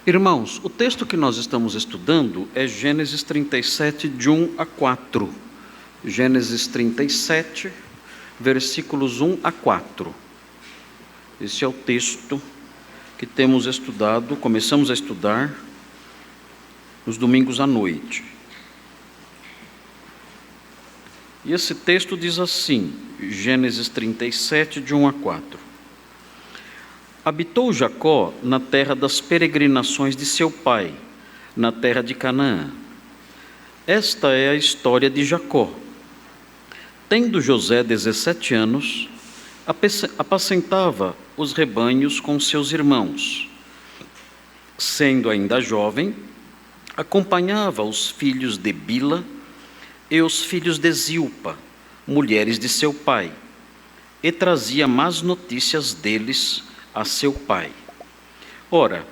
Irmãos, o texto que nós estamos estudando é Gênesis 37, de 1 a 4. Gênesis 37, versículos 1 a 4. Esse é o texto que temos estudado, começamos a estudar nos domingos à noite. E esse texto diz assim, Gênesis 37, de 1 a 4. Habitou Jacó na terra das peregrinações de seu pai, na terra de Canaã. Esta é a história de Jacó. Tendo José 17 anos, apacentava os rebanhos com seus irmãos. Sendo ainda jovem, acompanhava os filhos de Bila e os filhos de Zilpa, mulheres de seu pai, e trazia más notícias deles a seu pai. Ora,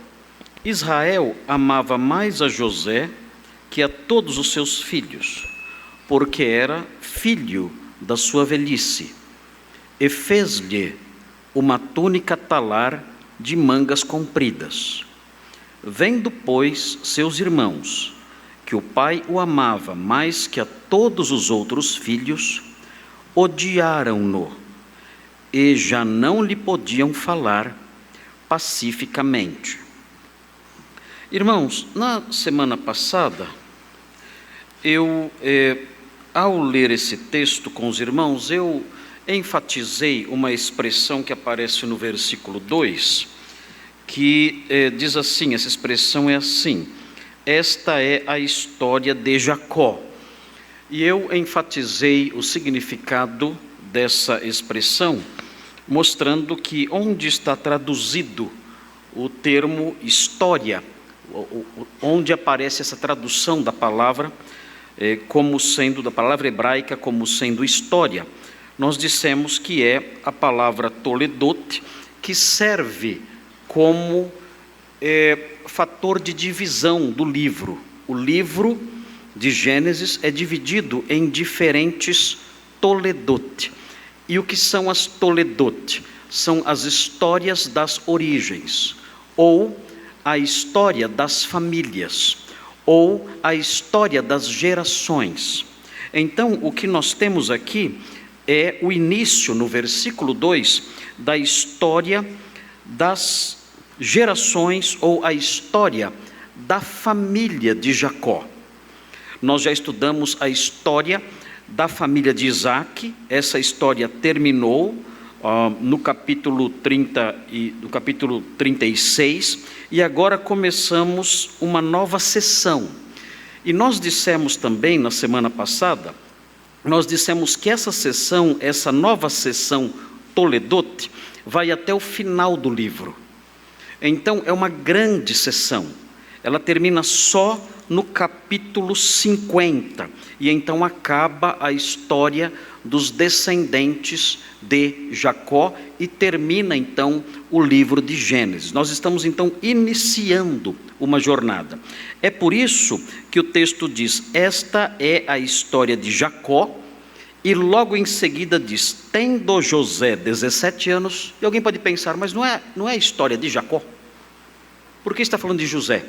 Israel amava mais a José que a todos os seus filhos, porque era filho da sua velhice, e fez-lhe uma túnica talar de mangas compridas. Vendo, pois, seus irmãos, que o pai o amava mais que a todos os outros filhos, odiaram-no, e já não lhe podiam falar pacificamente. Irmãos, na semana passada, ao ler esse texto com os irmãos, eu enfatizei uma expressão que aparece no versículo 2, que diz assim, essa expressão é assim: esta é a história de Jacó. E eu enfatizei o significado dessa expressão, mostrando que onde está traduzido o termo história, onde aparece essa tradução da palavra, como sendo, da palavra hebraica, como sendo história, nós dissemos que é a palavra toledot, que serve como fator de divisão do livro. O livro de Gênesis é dividido em diferentes toledot. E o que são as toledot? São as histórias das origens, ou a história das famílias, ou a história das gerações. Então, o que nós temos aqui é o início, no versículo 2, da história das gerações, ou a história da família de Jacó. Nós já estudamos a história da família de Isaac. Essa história terminou no capítulo 36, e agora começamos uma nova sessão. E nós dissemos também, na semana passada, nós dissemos que essa sessão, essa nova sessão Toledot, vai até o final do livro. Então é uma grande sessão, ela termina só no capítulo 50, e então acaba a história dos descendentes de Jacó, e termina então o livro de Gênesis. Nós estamos então iniciando uma jornada. É por isso que o texto diz, esta é a história de Jacó, e logo em seguida diz, tendo José 17 anos, e alguém pode pensar, mas não é a história de Jacó? Por que está falando de José?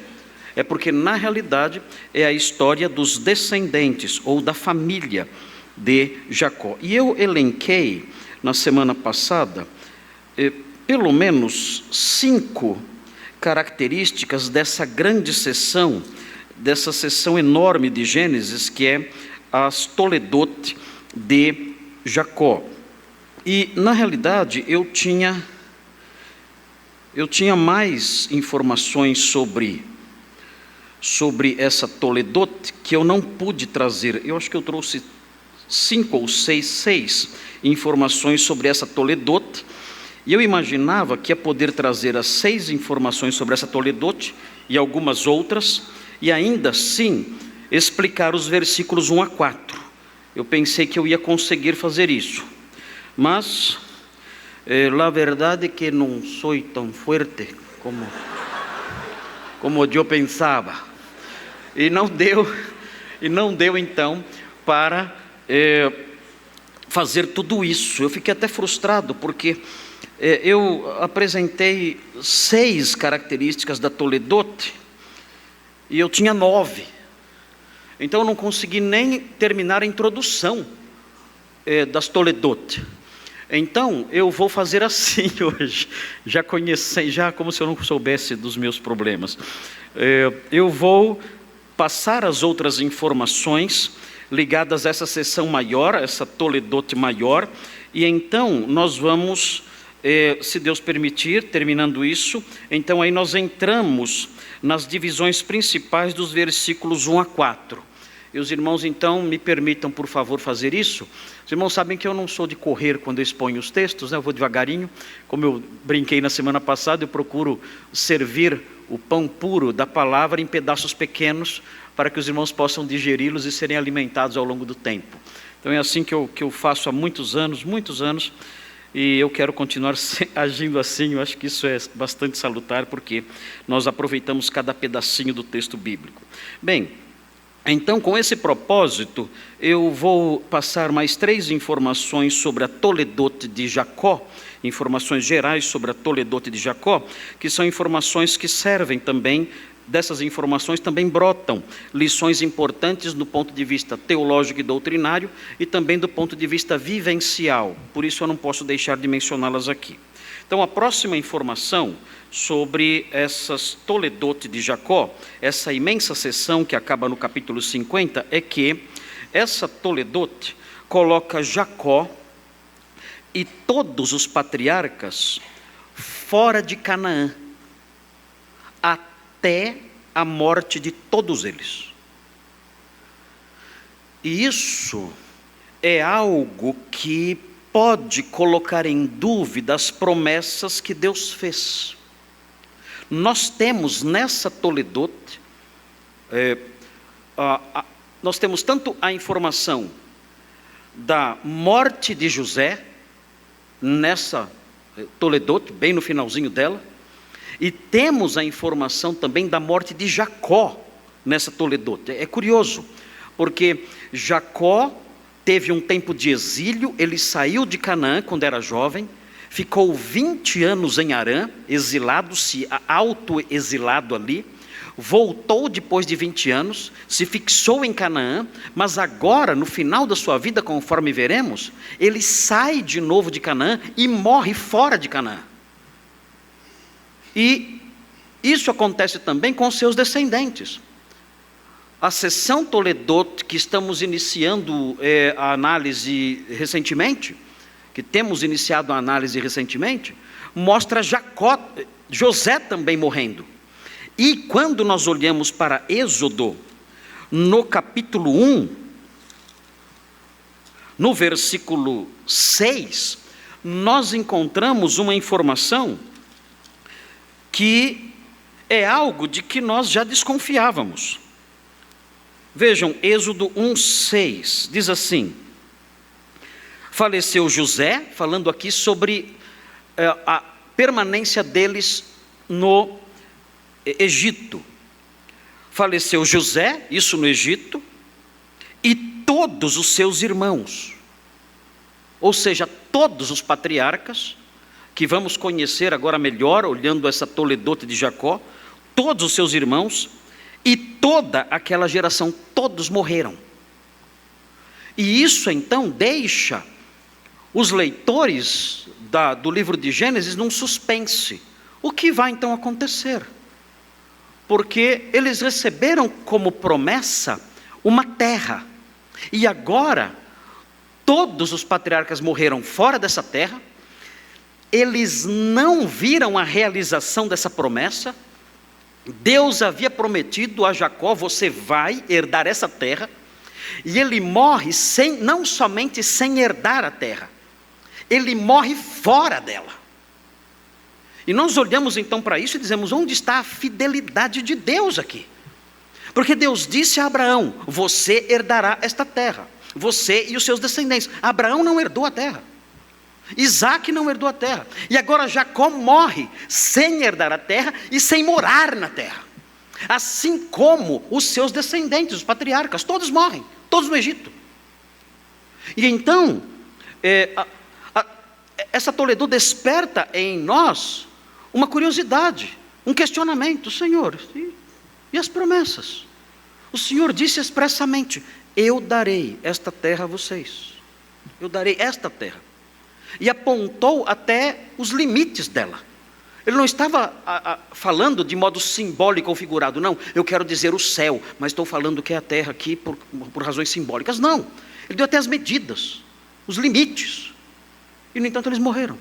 É porque, na realidade, é a história dos descendentes, ou da família de Jacó. E eu elenquei, na semana passada, pelo menos 5 características dessa grande sessão, dessa sessão enorme de Gênesis, que é as Toledot de Jacó. E, na realidade, eu tinha mais informações sobre essa Toledot, que eu não pude trazer. Eu acho que eu trouxe 5 ou 6 informações sobre essa Toledot, e eu imaginava que ia poder trazer as 6 informações sobre essa Toledot, e algumas outras, e ainda assim explicar os versículos 1 a 4. Eu pensei que eu ia conseguir fazer isso, mas a verdade é que não sou tão forte como eu pensava. E não deu então para fazer tudo isso. Eu fiquei até frustrado, porque eu apresentei 6 características da toledote, e eu tinha 9. Então eu não consegui nem terminar a introdução das toledote. Então eu vou fazer assim hoje, já como se eu não soubesse dos meus problemas. Eu vou passar as outras informações ligadas a essa seção maior, essa toledote maior, e então nós vamos, se Deus permitir, terminando isso, então aí nós entramos nas divisões principais dos versículos 1 a 4. E os irmãos então me permitam, por favor, fazer isso. Os irmãos sabem que eu não sou de correr quando eu exponho os textos, né? Eu vou devagarinho. Como eu brinquei na semana passada, eu procuro servir o pão puro da palavra em pedaços pequenos, para que os irmãos possam digeri-los e serem alimentados ao longo do tempo. Então é assim que eu faço há muitos anos, e eu quero continuar agindo assim. Eu acho que isso é bastante salutar, porque nós aproveitamos cada pedacinho do texto bíblico. Bem, então, com esse propósito, eu vou passar mais 3 informações sobre a toledote de Jacó, informações gerais sobre a toledote de Jacó, que são informações que servem também, dessas informações também brotam lições importantes do ponto de vista teológico e doutrinário, e também do ponto de vista vivencial, por isso eu não posso deixar de mencioná-las aqui. Então, a próxima informação sobre essas toledote de Jacó, essa imensa seção que acaba no capítulo 50, é que essa toledote coloca Jacó e todos os patriarcas fora de Canaã, até a morte de todos eles. E isso é algo que pode colocar em dúvida as promessas que Deus fez. Nós temos nessa toledote, nós temos tanto a informação da morte de José, nessa toledote, bem no finalzinho dela, e temos a informação também da morte de Jacó, nessa toledote. É curioso, porque Jacó teve um tempo de exílio, ele saiu de Canaã quando era jovem, ficou 20 anos em Harã, exilado, se auto-exilado ali, voltou depois de 20 anos, se fixou em Canaã, mas agora, no final da sua vida, conforme veremos, ele sai de novo de Canaã e morre fora de Canaã. E isso acontece também com seus descendentes. A seção toledote, que estamos iniciando a análise recentemente, que temos iniciado a análise recentemente, mostra José também morrendo. E quando nós olhamos para Êxodo, no capítulo 1, no versículo 6, nós encontramos uma informação que é algo de que nós já desconfiávamos. Vejam, Êxodo 1:6, diz assim: faleceu José, falando aqui sobre a permanência deles no Egito. Faleceu José, isso no Egito, e todos os seus irmãos, ou seja, todos os patriarcas, que vamos conhecer agora melhor, olhando essa toledote de Jacó, todos os seus irmãos, e toda aquela geração, todos morreram. E isso então deixa os leitores do livro de Gênesis num suspense. O que vai então acontecer? Porque eles receberam como promessa uma terra, e agora todos os patriarcas morreram fora dessa terra, eles não viram a realização dessa promessa. Deus havia prometido a Jacó: você vai herdar essa terra, e ele morre não somente sem herdar a terra, ele morre fora dela. E nós olhamos então para isso e dizemos: onde está a fidelidade de Deus aqui? Porque Deus disse a Abraão: você herdará esta terra, você e os seus descendentes. Abraão não herdou a terra, Isaac não herdou a terra, e agora Jacó morre sem herdar a terra e sem morar na terra, assim como os seus descendentes, os patriarcas, todos morrem, todos no Egito. E então essa Toledô desperta em nós uma curiosidade, um questionamento. Senhor, e as promessas? O Senhor disse expressamente: eu darei esta terra a vocês. Eu darei esta terra. E apontou até os limites dela. Ele não estava falando de modo simbólico ou figurado, não. Eu quero dizer o céu, mas estou falando que é a terra aqui por razões simbólicas. Não. Ele deu até as medidas, os limites. E, no entanto, eles morreram.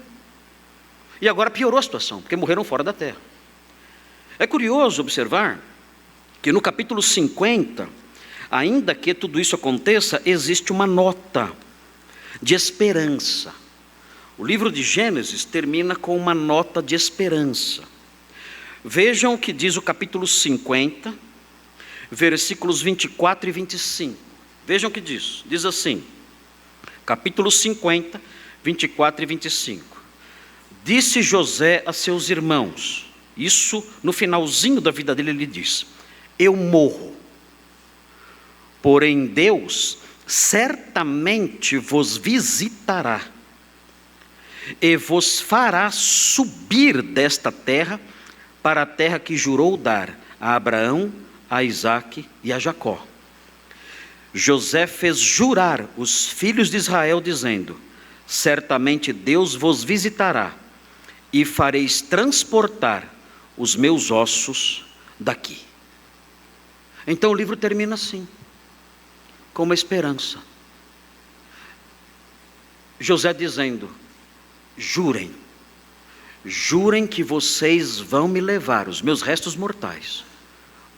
E agora piorou a situação, porque morreram fora da terra. É curioso observar que no capítulo 50, ainda que tudo isso aconteça, existe uma nota de esperança. O livro de Gênesis termina com uma nota de esperança. Vejam o que diz o capítulo 50, versículos 24 e 25. Vejam o que diz. Diz assim, capítulo 50, 24 e 25. Disse José a seus irmãos, isso no finalzinho da vida dele ele diz: eu morro, porém Deus certamente vos visitará e vos fará subir desta terra para a terra que jurou dar a Abraão, a Isaque e a Jacó. José fez jurar os filhos de Israel, dizendo: certamente Deus vos visitará e fareis transportar os meus ossos daqui. Então o livro termina assim, com uma esperança. José dizendo: jurem, jurem que vocês vão me levar, os meus restos mortais,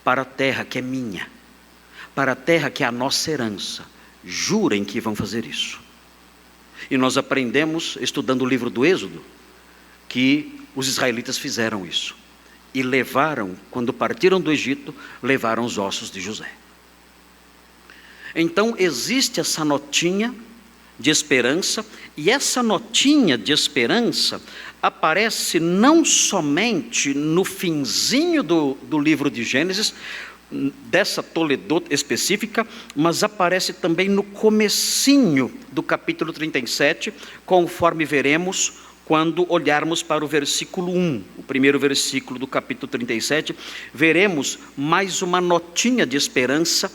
para a terra que é minha, para a terra que é a nossa herança. Jurem que vão fazer isso. E nós aprendemos, estudando o livro do Êxodo, que os israelitas fizeram isso. E levaram, quando partiram do Egito, levaram os ossos de José. Então existe essa notinha de esperança, e essa notinha de esperança aparece não somente no finzinho do livro de Gênesis, dessa Toledô específica, mas aparece também no comecinho do capítulo 37, conforme veremos quando olharmos para o versículo 1, o primeiro versículo do capítulo 37, veremos mais uma notinha de esperança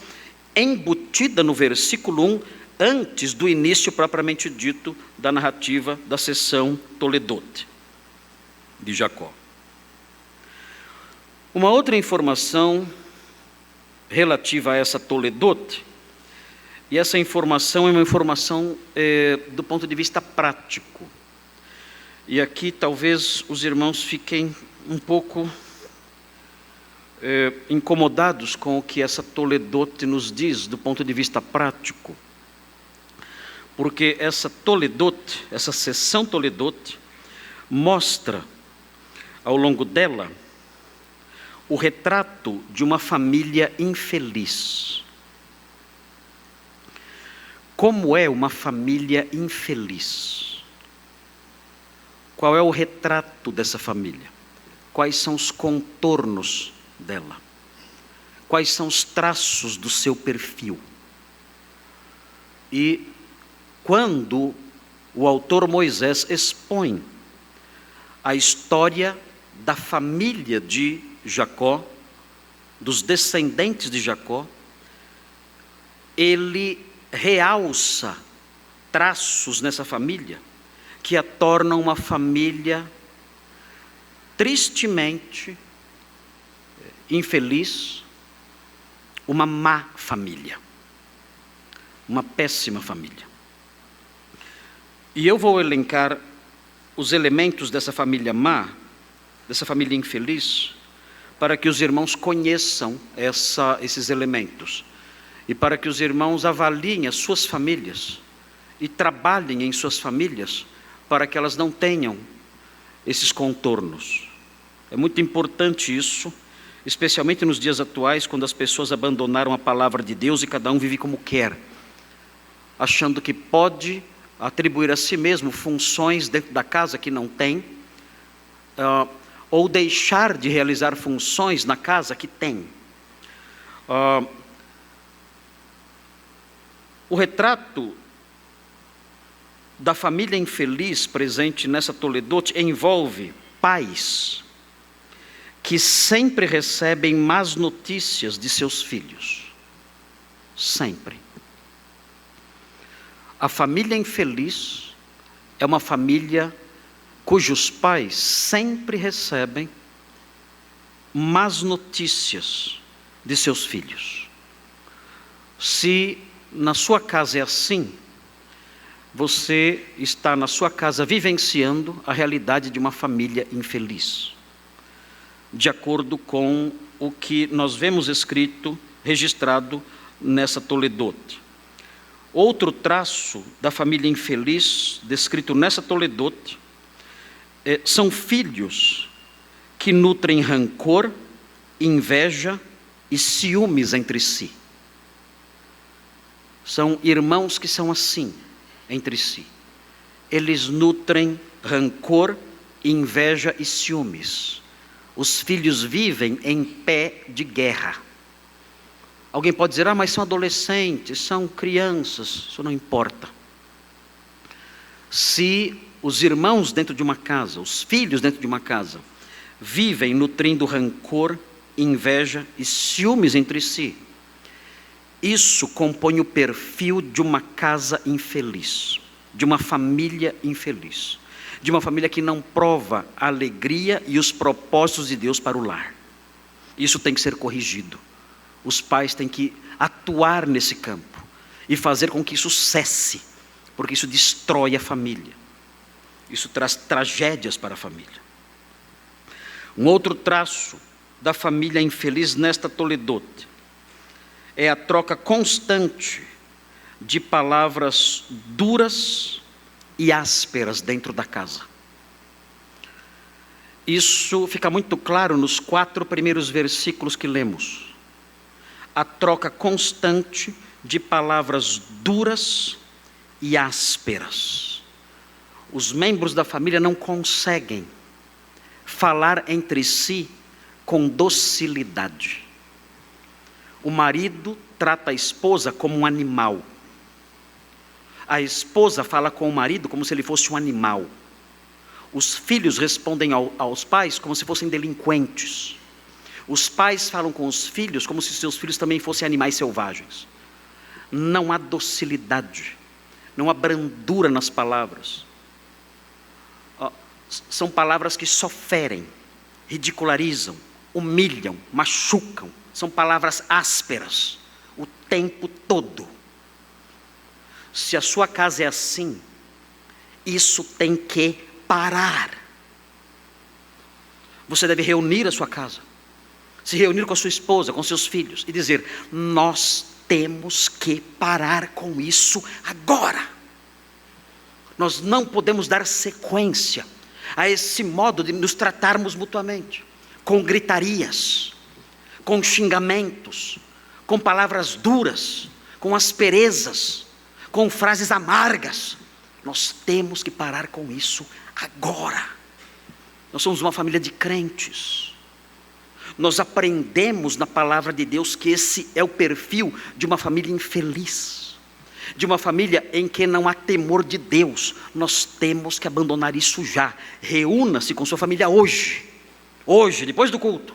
embutida no versículo 1, antes do início propriamente dito da narrativa da sessão Toledote de Jacó. Uma outra informação relativa a essa Toledote, e essa informação é uma informação do ponto de vista prático. E aqui talvez os irmãos fiquem um pouco incomodados com o que essa Toledote nos diz do ponto de vista prático. Porque essa Toledote, essa sessão Toledote, mostra ao longo dela o retrato de uma família infeliz. Como é uma família infeliz? Qual é o retrato dessa família? Quais são os contornos dela? Quais são os traços do seu perfil? E quando o autor Moisés expõe a história da família de Jacó, dos descendentes de Jacó, ele realça traços nessa família que a tornam uma família tristemente infeliz, uma má família, uma péssima família. E eu vou elencar os elementos dessa família má, dessa família infeliz, para que os irmãos conheçam esses elementos e para que os irmãos avaliem as suas famílias e trabalhem em suas famílias para que elas não tenham esses contornos. É muito importante isso, especialmente nos dias atuais, quando as pessoas abandonaram a palavra de Deus e cada um vive como quer, achando que pode atribuir a si mesmo funções dentro da casa que não tem, ou deixar de realizar funções na casa que tem. O retrato da família infeliz presente nessa Toledote envolve pais que sempre recebem más notícias de seus filhos. Sempre. A família infeliz é uma família cujos pais sempre recebem más notícias de seus filhos. Se na sua casa é assim, você está na sua casa vivenciando a realidade de uma família infeliz, de acordo com o que nós vemos escrito, registrado nessa Toledote. Outro traço da família infeliz, descrito nessa Toledote, são filhos que nutrem rancor, inveja e ciúmes entre si. São irmãos que são assim entre si. Eles nutrem rancor, inveja e ciúmes. Os filhos vivem em pé de guerra. Alguém pode dizer, mas são adolescentes, são crianças. Isso não importa. Se os irmãos dentro de uma casa, os filhos dentro de uma casa, vivem nutrindo rancor, inveja e ciúmes entre si, isso compõe o perfil de uma casa infeliz, de uma família infeliz, de uma família que não prova a alegria e os propósitos de Deus para o lar. Isso tem que ser corrigido. Os pais têm que atuar nesse campo e fazer com que isso cesse, porque isso destrói a família. Isso traz tragédias para a família. Um outro traço da família infeliz nesta Toledote é a troca constante de palavras duras e ásperas dentro da casa. Isso fica muito claro nos 4 primeiros versículos que lemos. A troca constante de palavras duras e ásperas. Os membros da família não conseguem falar entre si com docilidade. O marido trata a esposa como um animal. A esposa fala com o marido como se ele fosse um animal. Os filhos respondem aos pais como se fossem delinquentes. Os pais falam com os filhos como se seus filhos também fossem animais selvagens. Não há docilidade, não há brandura nas palavras. São palavras que só ferem, ridicularizam, humilham, machucam. São palavras ásperas o tempo todo. Se a sua casa é assim, isso tem que parar. Você deve reunir a sua casa, se reunir com a sua esposa, com seus filhos e dizer: nós temos que parar com isso agora. Nós não podemos dar sequência a esse modo de nos tratarmos mutuamente, com gritarias, com xingamentos, com palavras duras, com asperezas, com frases amargas. Nós temos que parar com isso agora. Nós somos uma família de crentes. Nós aprendemos na palavra de Deus que esse é o perfil de uma família infeliz, de uma família em que não há temor de Deus. Nós temos que abandonar isso já. Reúna-se com sua família hoje, depois do culto,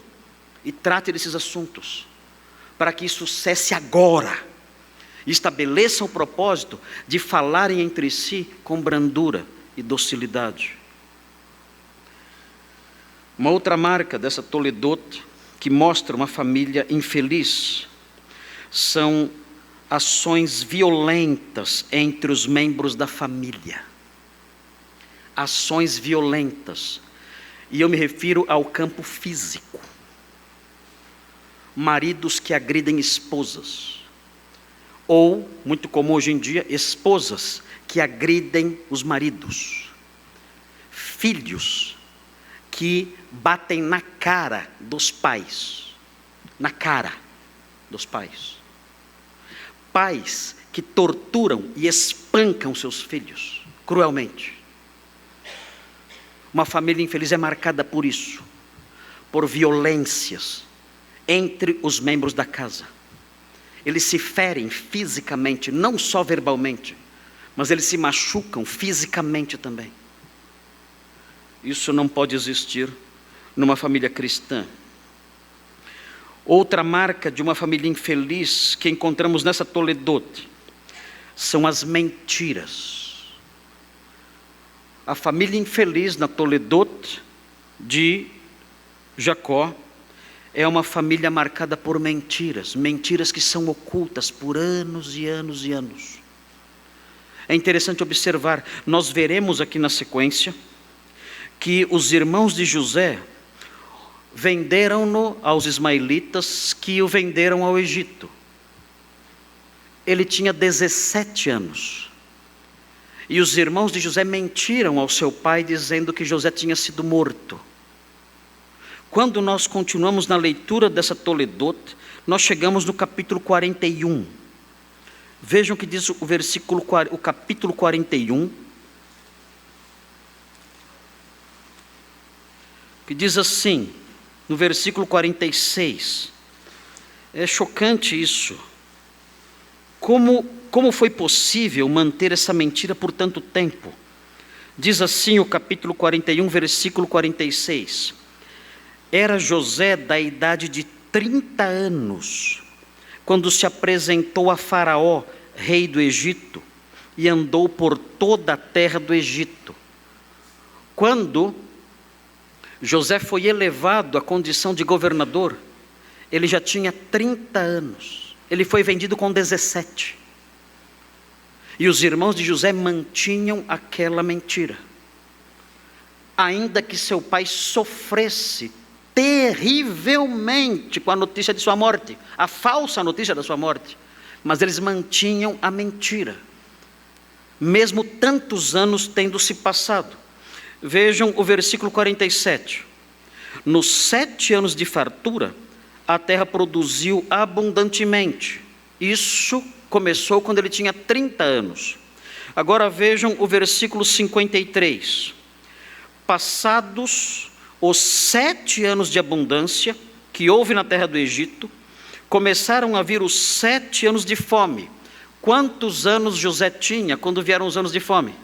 e trate desses assuntos, para que isso cesse agora. Estabeleçam o propósito de falarem entre si com brandura e docilidade. Uma outra marca dessa Toledote, que mostra uma família infeliz, são ações violentas entre os membros da família. Ações violentas. E eu me refiro ao campo físico. Maridos que agridem esposas. Ou, muito comum hoje em dia, esposas que agridem os maridos. Filhos que batem na cara dos pais. Na cara dos pais. Pais que torturam e espancam seus filhos cruelmente. Uma família infeliz é marcada por isso, por violências entre os membros da casa. Eles se ferem fisicamente, não só verbalmente, mas eles se machucam fisicamente também. Isso não pode existir numa família cristã. Outra marca de uma família infeliz que encontramos nessa Toledot são as mentiras. A família infeliz na Toledot de Jacó é uma família marcada por mentiras, mentiras que são ocultas por anos e anos e anos. É interessante observar, nós veremos aqui na sequência, que os irmãos de José venderam-no aos ismaelitas, que o venderam ao Egito. Ele tinha 17 anos. E os irmãos de José mentiram ao seu pai, dizendo que José tinha sido morto. Quando nós continuamos na leitura dessa Toledot, nós chegamos no capítulo 41. Vejam o que diz o capítulo 41, que diz assim, no versículo 46, é chocante isso, como foi possível manter essa mentira por tanto tempo? Diz assim o capítulo 41, versículo 46, era José da idade de 30 anos, quando se apresentou a Faraó, rei do Egito, e andou por toda a terra do Egito. Quando José foi elevado à condição de governador, ele já tinha 30 anos, ele foi vendido com 17. E os irmãos de José mantinham aquela mentira, ainda que seu pai sofresse terrivelmente com a notícia de sua morte, a falsa notícia da sua morte, mas eles mantinham a mentira, mesmo tantos anos tendo se passado. Vejam o versículo 47, nos 7 anos de fartura, a terra produziu abundantemente. Isso começou quando ele tinha 30 anos. Agora vejam o versículo 53, passados os 7 anos de abundância que houve na terra do Egito, começaram a vir os 7 anos de fome. Quantos anos José tinha quando vieram os anos de fome?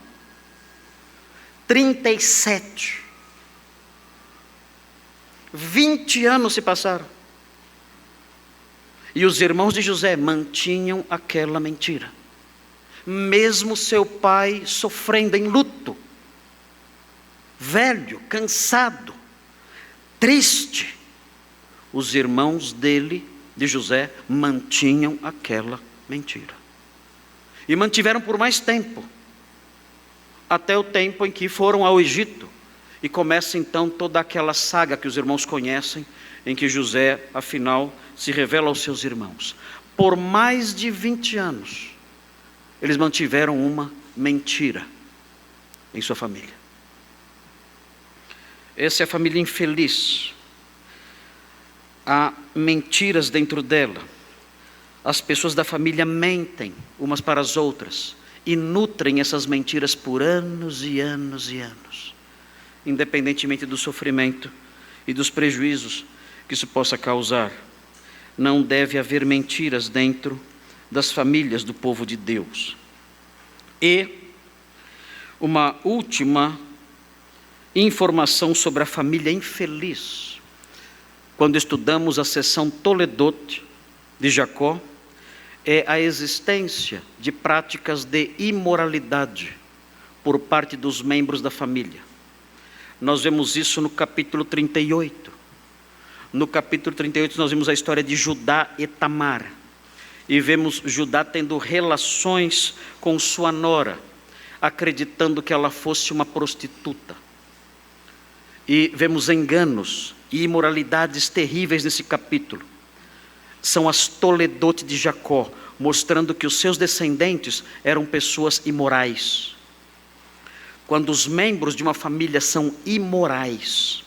37. 20 anos se passaram. E os irmãos de José mantinham aquela mentira, mesmo seu pai sofrendo em luto, velho, cansado, triste. Os irmãos dele, de José, mantinham aquela mentira. E mantiveram por mais tempo, até o tempo em que foram ao Egito. E começa então toda aquela saga que os irmãos conhecem, em que José, afinal, se revela aos seus irmãos. Por mais de 20 anos, eles mantiveram uma mentira em sua família. Essa é a família infeliz. Há mentiras dentro dela. As pessoas da família mentem umas para as outras e nutrem essas mentiras por anos e anos e anos, independentemente do sofrimento e dos prejuízos que isso possa causar. Não deve haver mentiras dentro das famílias do povo de Deus. E uma última informação sobre a família infeliz, quando estudamos a seção Toledot de Jacó, é a existência de práticas de imoralidade por parte dos membros da família. Nós vemos isso no capítulo 38. No capítulo 38 nós vemos a história de Judá e Tamar. E vemos Judá tendo relações com sua nora, acreditando que ela fosse uma prostituta. E vemos enganos e imoralidades terríveis nesse capítulo. São as Toledot de Jacó, mostrando que os seus descendentes eram pessoas imorais. Quando os membros de uma família são imorais,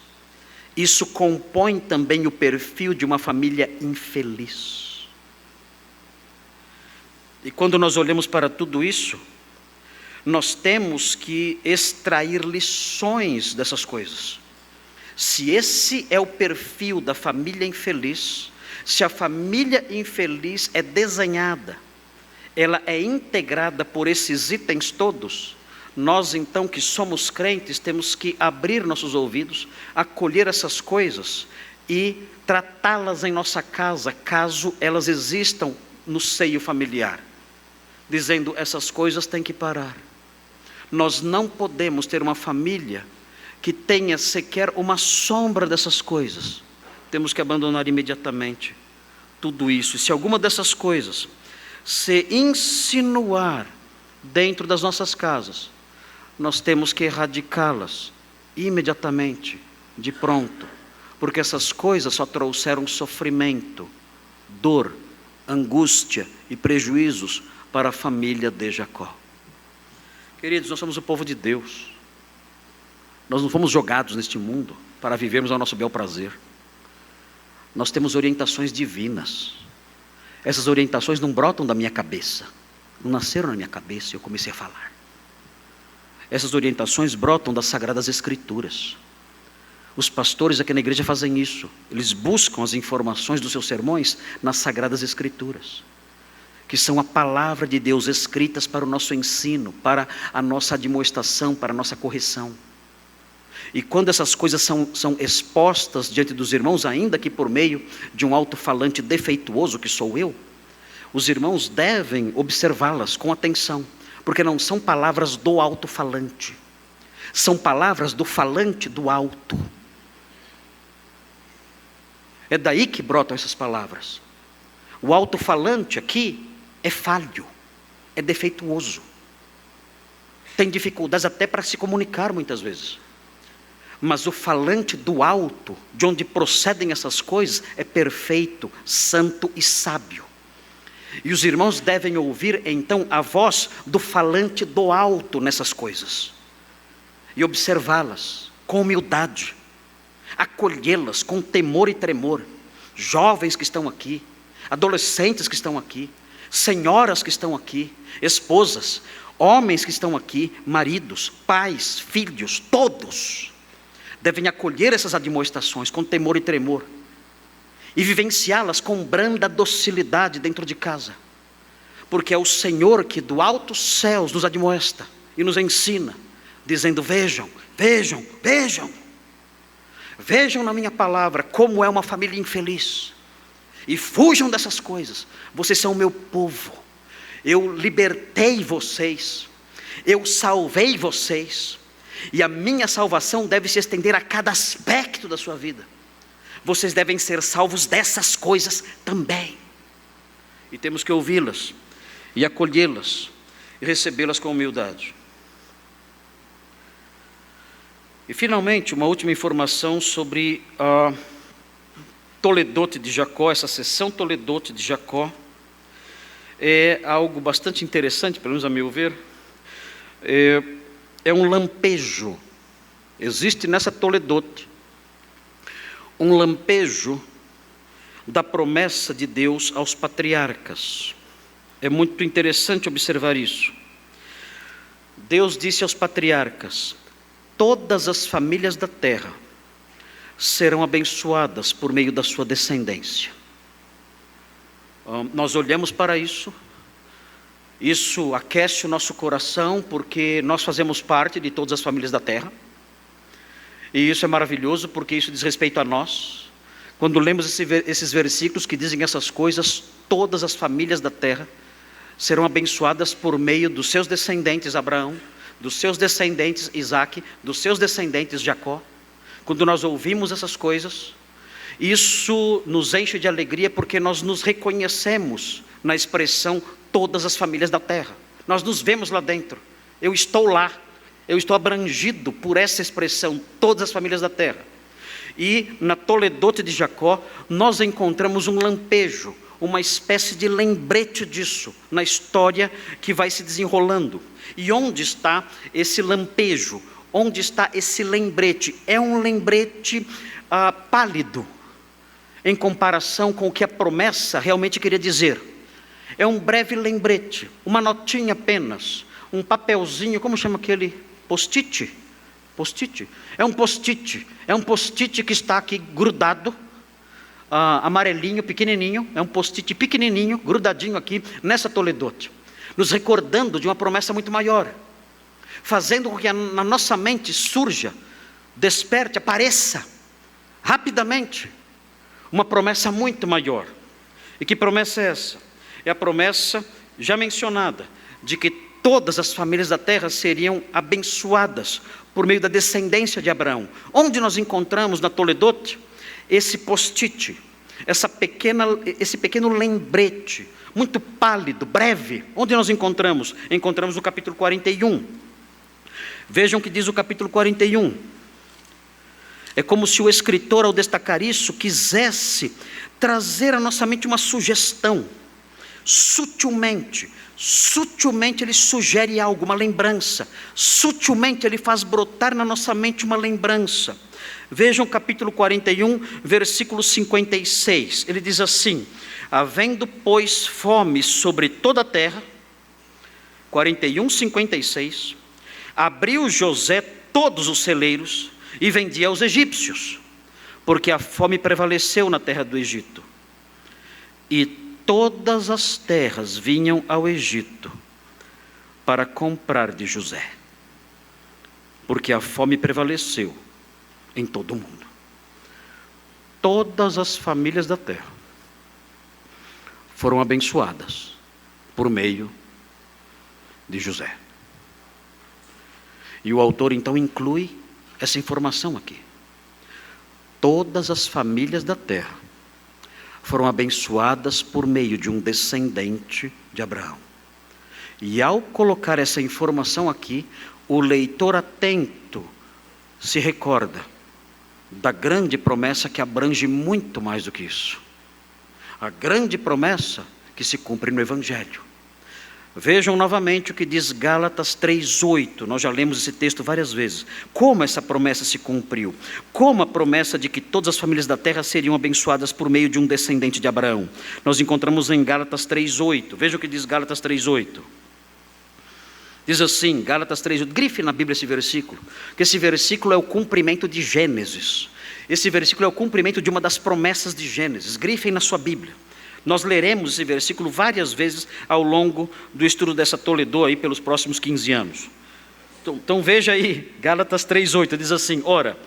isso compõe também o perfil de uma família infeliz. E quando nós olhamos para tudo isso, nós temos que extrair lições dessas coisas. Se esse é o perfil da família infeliz, se a família infeliz é desenhada, ela é integrada por esses itens todos, nós então que somos crentes temos que abrir nossos ouvidos, acolher essas coisas e tratá-las em nossa casa, caso elas existam no seio familiar, dizendo: essas coisas têm que parar. Nós não podemos ter uma família que tenha sequer uma sombra dessas coisas. Temos que abandonar imediatamente tudo isso. E se alguma dessas coisas se insinuar dentro das nossas casas, nós temos que erradicá-las imediatamente, de pronto, porque essas coisas só trouxeram sofrimento, dor, angústia e prejuízos para a família de Jacó. Queridos, nós somos o povo de Deus. Nós não fomos jogados neste mundo para vivermos ao nosso bel prazer. Nós temos orientações divinas. Essas orientações não brotam da minha cabeça, não nasceram na minha cabeça e eu comecei a falar. Essas orientações brotam das Sagradas Escrituras. Os pastores aqui na igreja fazem isso. Eles buscam as informações dos seus sermões nas Sagradas Escrituras, que são a palavra de Deus escritas para o nosso ensino, para a nossa admoestação, para a nossa correção. E quando essas coisas são expostas diante dos irmãos, ainda que por meio de um alto-falante defeituoso que sou eu, os irmãos devem observá-las com atenção, porque não são palavras do alto-falante, são palavras do falante do alto. É daí que brotam essas palavras. O alto-falante aqui é falho, é defeituoso, tem dificuldades até para se comunicar muitas vezes. Mas o falante do alto, de onde procedem essas coisas, é perfeito, santo e sábio. E os irmãos devem ouvir então a voz do falante do alto nessas coisas, e observá-las com humildade, acolhê-las com temor e tremor. Jovens que estão aqui, adolescentes que estão aqui, senhoras que estão aqui, esposas, homens que estão aqui, maridos, pais, filhos, todos devem acolher essas admoestações com temor e tremor e vivenciá-las com branda docilidade dentro de casa, porque é o Senhor que do alto céus nos admoesta e nos ensina, dizendo: vejam, vejam, vejam, vejam na minha palavra como é uma família infeliz, e fujam dessas coisas. Vocês são o meu povo, eu libertei vocês, eu salvei vocês, e a minha salvação deve se estender a cada aspecto da sua vida. Vocês devem ser salvos dessas coisas também. E temos que ouvi-las, e acolhê-las, e recebê-las com humildade. E finalmente, uma última informação sobre a Toledote de Jacó. Essa seção Toledote de Jacó é algo bastante interessante, pelo menos a meu ver. É um lampejo. Existe nessa Toledote um lampejo da promessa de Deus aos patriarcas. É muito interessante observar isso. Deus disse aos patriarcas: todas as famílias da terra serão abençoadas por meio da sua descendência. Nós olhamos para isso, isso aquece o nosso coração, porque nós fazemos parte de todas as famílias da terra, e isso é maravilhoso, porque isso diz respeito a nós. Quando lemos esses versículos que dizem essas coisas, todas as famílias da terra serão abençoadas por meio dos seus descendentes Abraão, dos seus descendentes Isaque, dos seus descendentes Jacó. Quando nós ouvimos essas coisas, isso nos enche de alegria, porque nós nos reconhecemos na expressão todas as famílias da terra. Nós nos vemos lá dentro. Eu estou lá, eu estou abrangido por essa expressão, todas as famílias da terra. E na Toledote de Jacó, nós encontramos um lampejo, uma espécie de lembrete disso, na história que vai se desenrolando. E onde está esse lampejo? Onde está esse lembrete? É um lembrete pálido, em comparação com o que a promessa realmente queria dizer. É um breve lembrete, uma notinha apenas, um papelzinho, como chama aquele? Post-it? Post-it? É um post-it que está aqui grudado, amarelinho, pequenininho, é um post-it pequenininho, grudadinho aqui nessa Toledote. nos recordando de uma promessa muito maior, fazendo com que na nossa mente surja, desperte, apareça rapidamente uma promessa muito maior. E que promessa é essa? É a promessa já mencionada, de que todas as famílias da terra seriam abençoadas por meio da descendência de Abraão. Onde nós encontramos na Toledote esse post-it, esse pequeno lembrete, muito pálido, breve? Onde nós encontramos? Encontramos no capítulo 41. Vejam o que diz o capítulo 41. É como se o escritor, ao destacar isso, quisesse trazer à nossa mente uma sugestão. Sutilmente ele sugere algo, uma lembrança. Sutilmente ele faz brotar na nossa mente uma lembrança. Vejam o capítulo 41, versículo 56. Ele diz assim: havendo, pois, fome sobre toda a terra, 41, 56, abriu José todos os celeiros e vendia aos egípcios, porque a fome prevaleceu na terra do Egito. E todas as terras vinham ao Egito para comprar de José, porque a fome prevaleceu em todo o mundo. Todas as famílias da terra foram abençoadas por meio de José. E o autor então inclui essa informação aqui. Todas as famílias da terra foram abençoadas por meio de um descendente de Abraão. E ao colocar essa informação aqui, o leitor atento se recorda da grande promessa que abrange muito mais do que isso. A grande promessa que se cumpre no Evangelho. Vejam novamente o que diz Gálatas 3:8. Nós já lemos esse texto várias vezes. Como essa promessa se cumpriu? Como a promessa de que todas as famílias da terra seriam abençoadas por meio de um descendente de Abraão. Nós encontramos em Gálatas 3:8. Veja o que diz Gálatas 3:8. Diz assim, Gálatas 3:8. Grife na Bíblia esse versículo, que esse versículo é o cumprimento de Gênesis. Esse versículo é o cumprimento de uma das promessas de Gênesis. Grifem na sua Bíblia. Nós leremos esse versículo várias vezes ao longo do estudo dessa Toledô aí pelos próximos 15 anos. Então veja aí, Gálatas 3:8, diz assim: ora,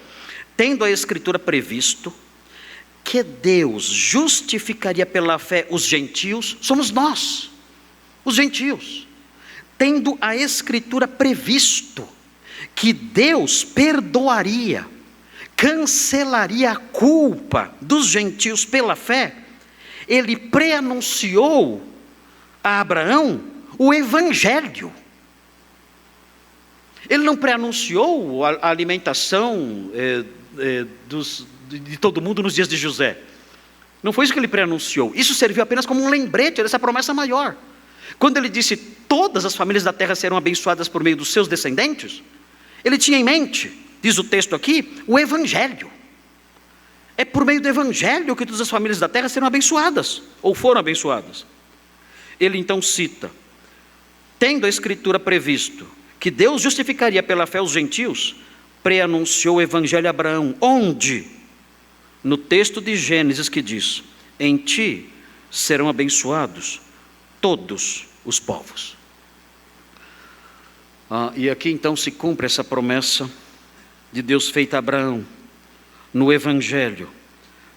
tendo a Escritura previsto que Deus justificaria pela fé os gentios, somos nós, os gentios. Tendo a Escritura previsto que Deus perdoaria, cancelaria a culpa dos gentios pela fé, ele preanunciou a Abraão o Evangelho. Ele não preanunciou a alimentação de todo mundo nos dias de José. Não foi isso que ele preanunciou. Isso serviu apenas como um lembrete dessa promessa maior. Quando ele disse todas as famílias da terra serão abençoadas por meio dos seus descendentes, ele tinha em mente, diz o texto aqui, o Evangelho. É por meio do Evangelho que todas as famílias da terra serão abençoadas, ou foram abençoadas. Ele então cita: tendo a Escritura previsto que Deus justificaria pela fé os gentios, preanunciou o Evangelho a Abraão. Onde? No texto de Gênesis que diz: em ti serão abençoados todos os povos. E aqui então se cumpre essa promessa de Deus feita a Abraão no Evangelho,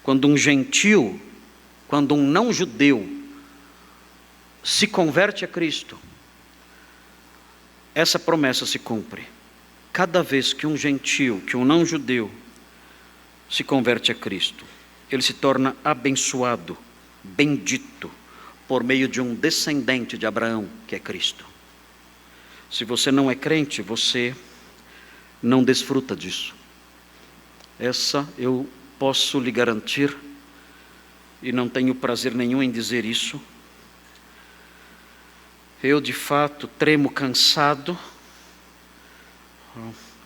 quando um gentil, quando um não judeu se converte a Cristo, essa promessa se cumpre. Cada vez que um gentil, que um não judeu se converte a Cristo, ele se torna abençoado, bendito, por meio de um descendente de Abraão, que é Cristo. Se você não é crente, você não desfruta disso. Essa eu posso lhe garantir, e não tenho prazer nenhum em dizer isso. Eu de fato tremo cansado,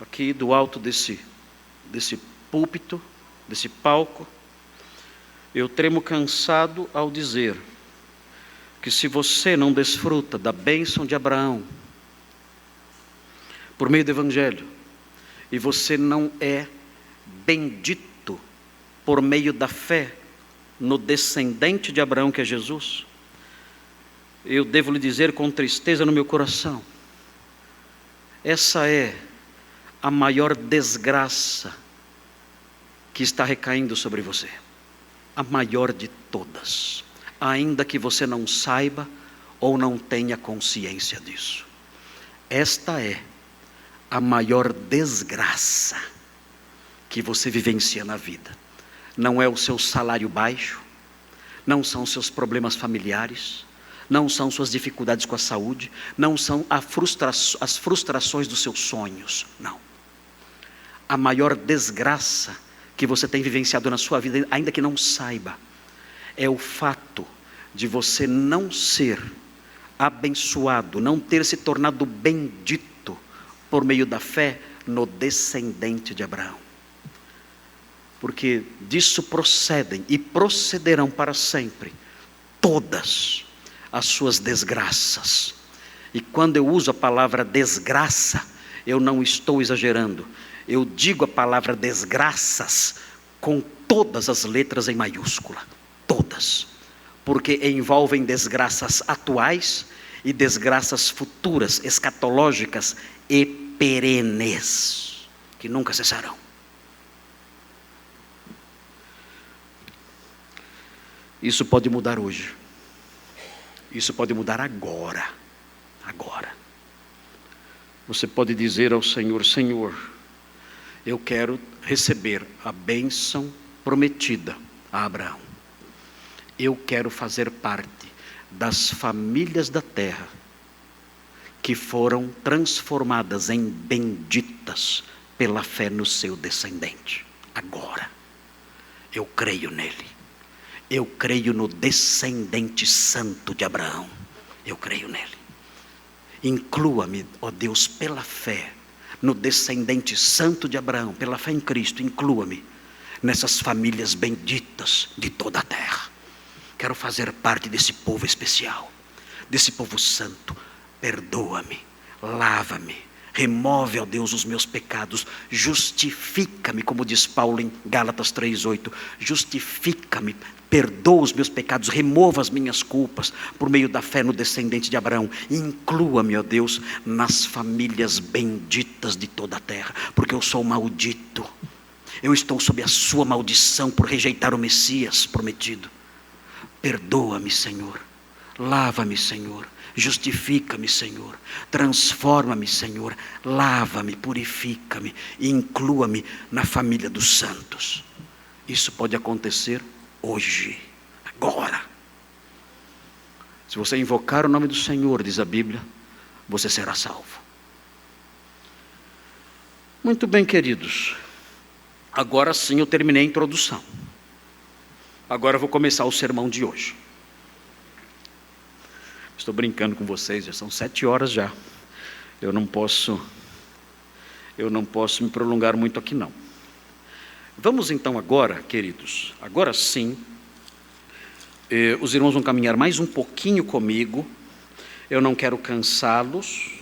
aqui do alto desse púlpito, desse palco, eu tremo cansado ao dizer que se você não desfruta da bênção de Abraão, por meio do Evangelho, e você não é bendito por meio da fé no descendente de Abraão, que é Jesus, eu devo lhe dizer com tristeza no meu coração, essa é a maior desgraça que está recaindo sobre você. A maior de todas, ainda que você não saiba ou não tenha consciência disso. Esta é a maior desgraça que você vivencia na vida. Não é o seu salário baixo, não são seus problemas familiares, não são suas dificuldades com a saúde, não são as frustrações dos seus sonhos, não. A maior desgraça que você tem vivenciado na sua vida, ainda que não saiba, é o fato de você não ser abençoado, não ter se tornado bendito por meio da fé no descendente de Abraão. Porque disso procedem e procederão para sempre todas as suas desgraças. E quando eu uso a palavra desgraça, eu não estou exagerando. Eu digo a palavra desgraças com todas as letras em maiúscula. Todas. Porque envolvem desgraças atuais e desgraças futuras, escatológicas e perenes, que nunca cessarão. Isso pode mudar hoje. Isso pode mudar agora. Agora. Você pode dizer ao Senhor: Senhor, eu quero receber a bênção prometida a Abraão. Eu quero fazer parte das famílias da terra que foram transformadas em benditas pela fé no seu descendente. Agora, eu creio nele. Eu creio no descendente santo de Abraão. Eu creio nele. Inclua-me, ó Deus, pela fé, no descendente santo de Abraão, pela fé em Cristo, inclua-me nessas famílias benditas de toda a terra. Quero fazer parte desse povo especial, desse povo santo. Perdoa-me, lava-me, remove, ó Deus, os meus pecados, justifica-me, como diz Paulo em Gálatas 3:8, justifica-me, perdoa os meus pecados, remova as minhas culpas, por meio da fé no descendente de Abraão. Inclua-me, ó Deus, nas famílias benditas de toda a terra, porque eu sou maldito, eu estou sob a sua maldição por rejeitar o Messias prometido. Perdoa-me, Senhor, lava-me, Senhor, justifica-me, Senhor, transforma-me, Senhor, lava-me, purifica-me e inclua-me na família dos santos. Isso pode acontecer hoje, agora. Se você invocar o nome do Senhor, diz a Bíblia, você será salvo. Muito bem, queridos, agora sim eu terminei a introdução. Agora eu vou começar o sermão de hoje. Estou brincando com vocês, já são 7 horas já. Eu não posso me prolongar muito aqui não. Vamos então agora, queridos, agora sim, os irmãos vão caminhar mais um pouquinho comigo. Eu não quero cansá-los,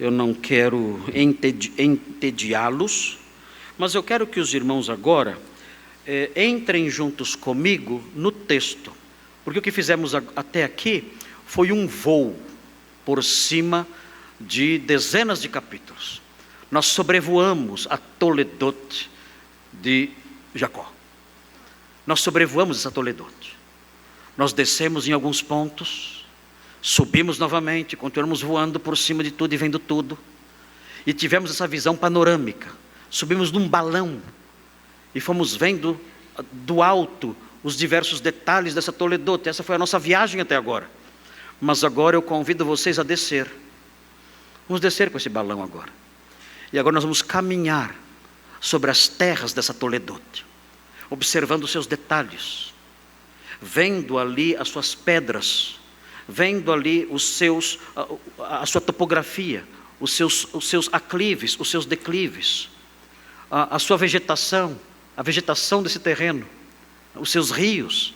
eu não quero entediá-los, mas eu quero que os irmãos agora entrem juntos comigo no texto, porque o que fizemos até aqui foi um voo por cima de dezenas de capítulos. Nós sobrevoamos a Toledot de Jacó. Nós sobrevoamos essa Toledot. Nós descemos em alguns pontos, subimos novamente, continuamos voando por cima de tudo e vendo tudo. E tivemos essa visão panorâmica. Subimos num balão e fomos vendo do alto os diversos detalhes dessa Toledot. Essa foi a nossa viagem até agora. Mas agora eu convido vocês a descer. Vamos descer com esse balão agora. E agora nós vamos caminhar sobre as terras dessa Toledot, observando os seus detalhes, vendo ali as suas pedras, vendo ali a sua topografia, os seus aclives, os seus declives, a sua vegetação, a vegetação desse terreno, os seus rios,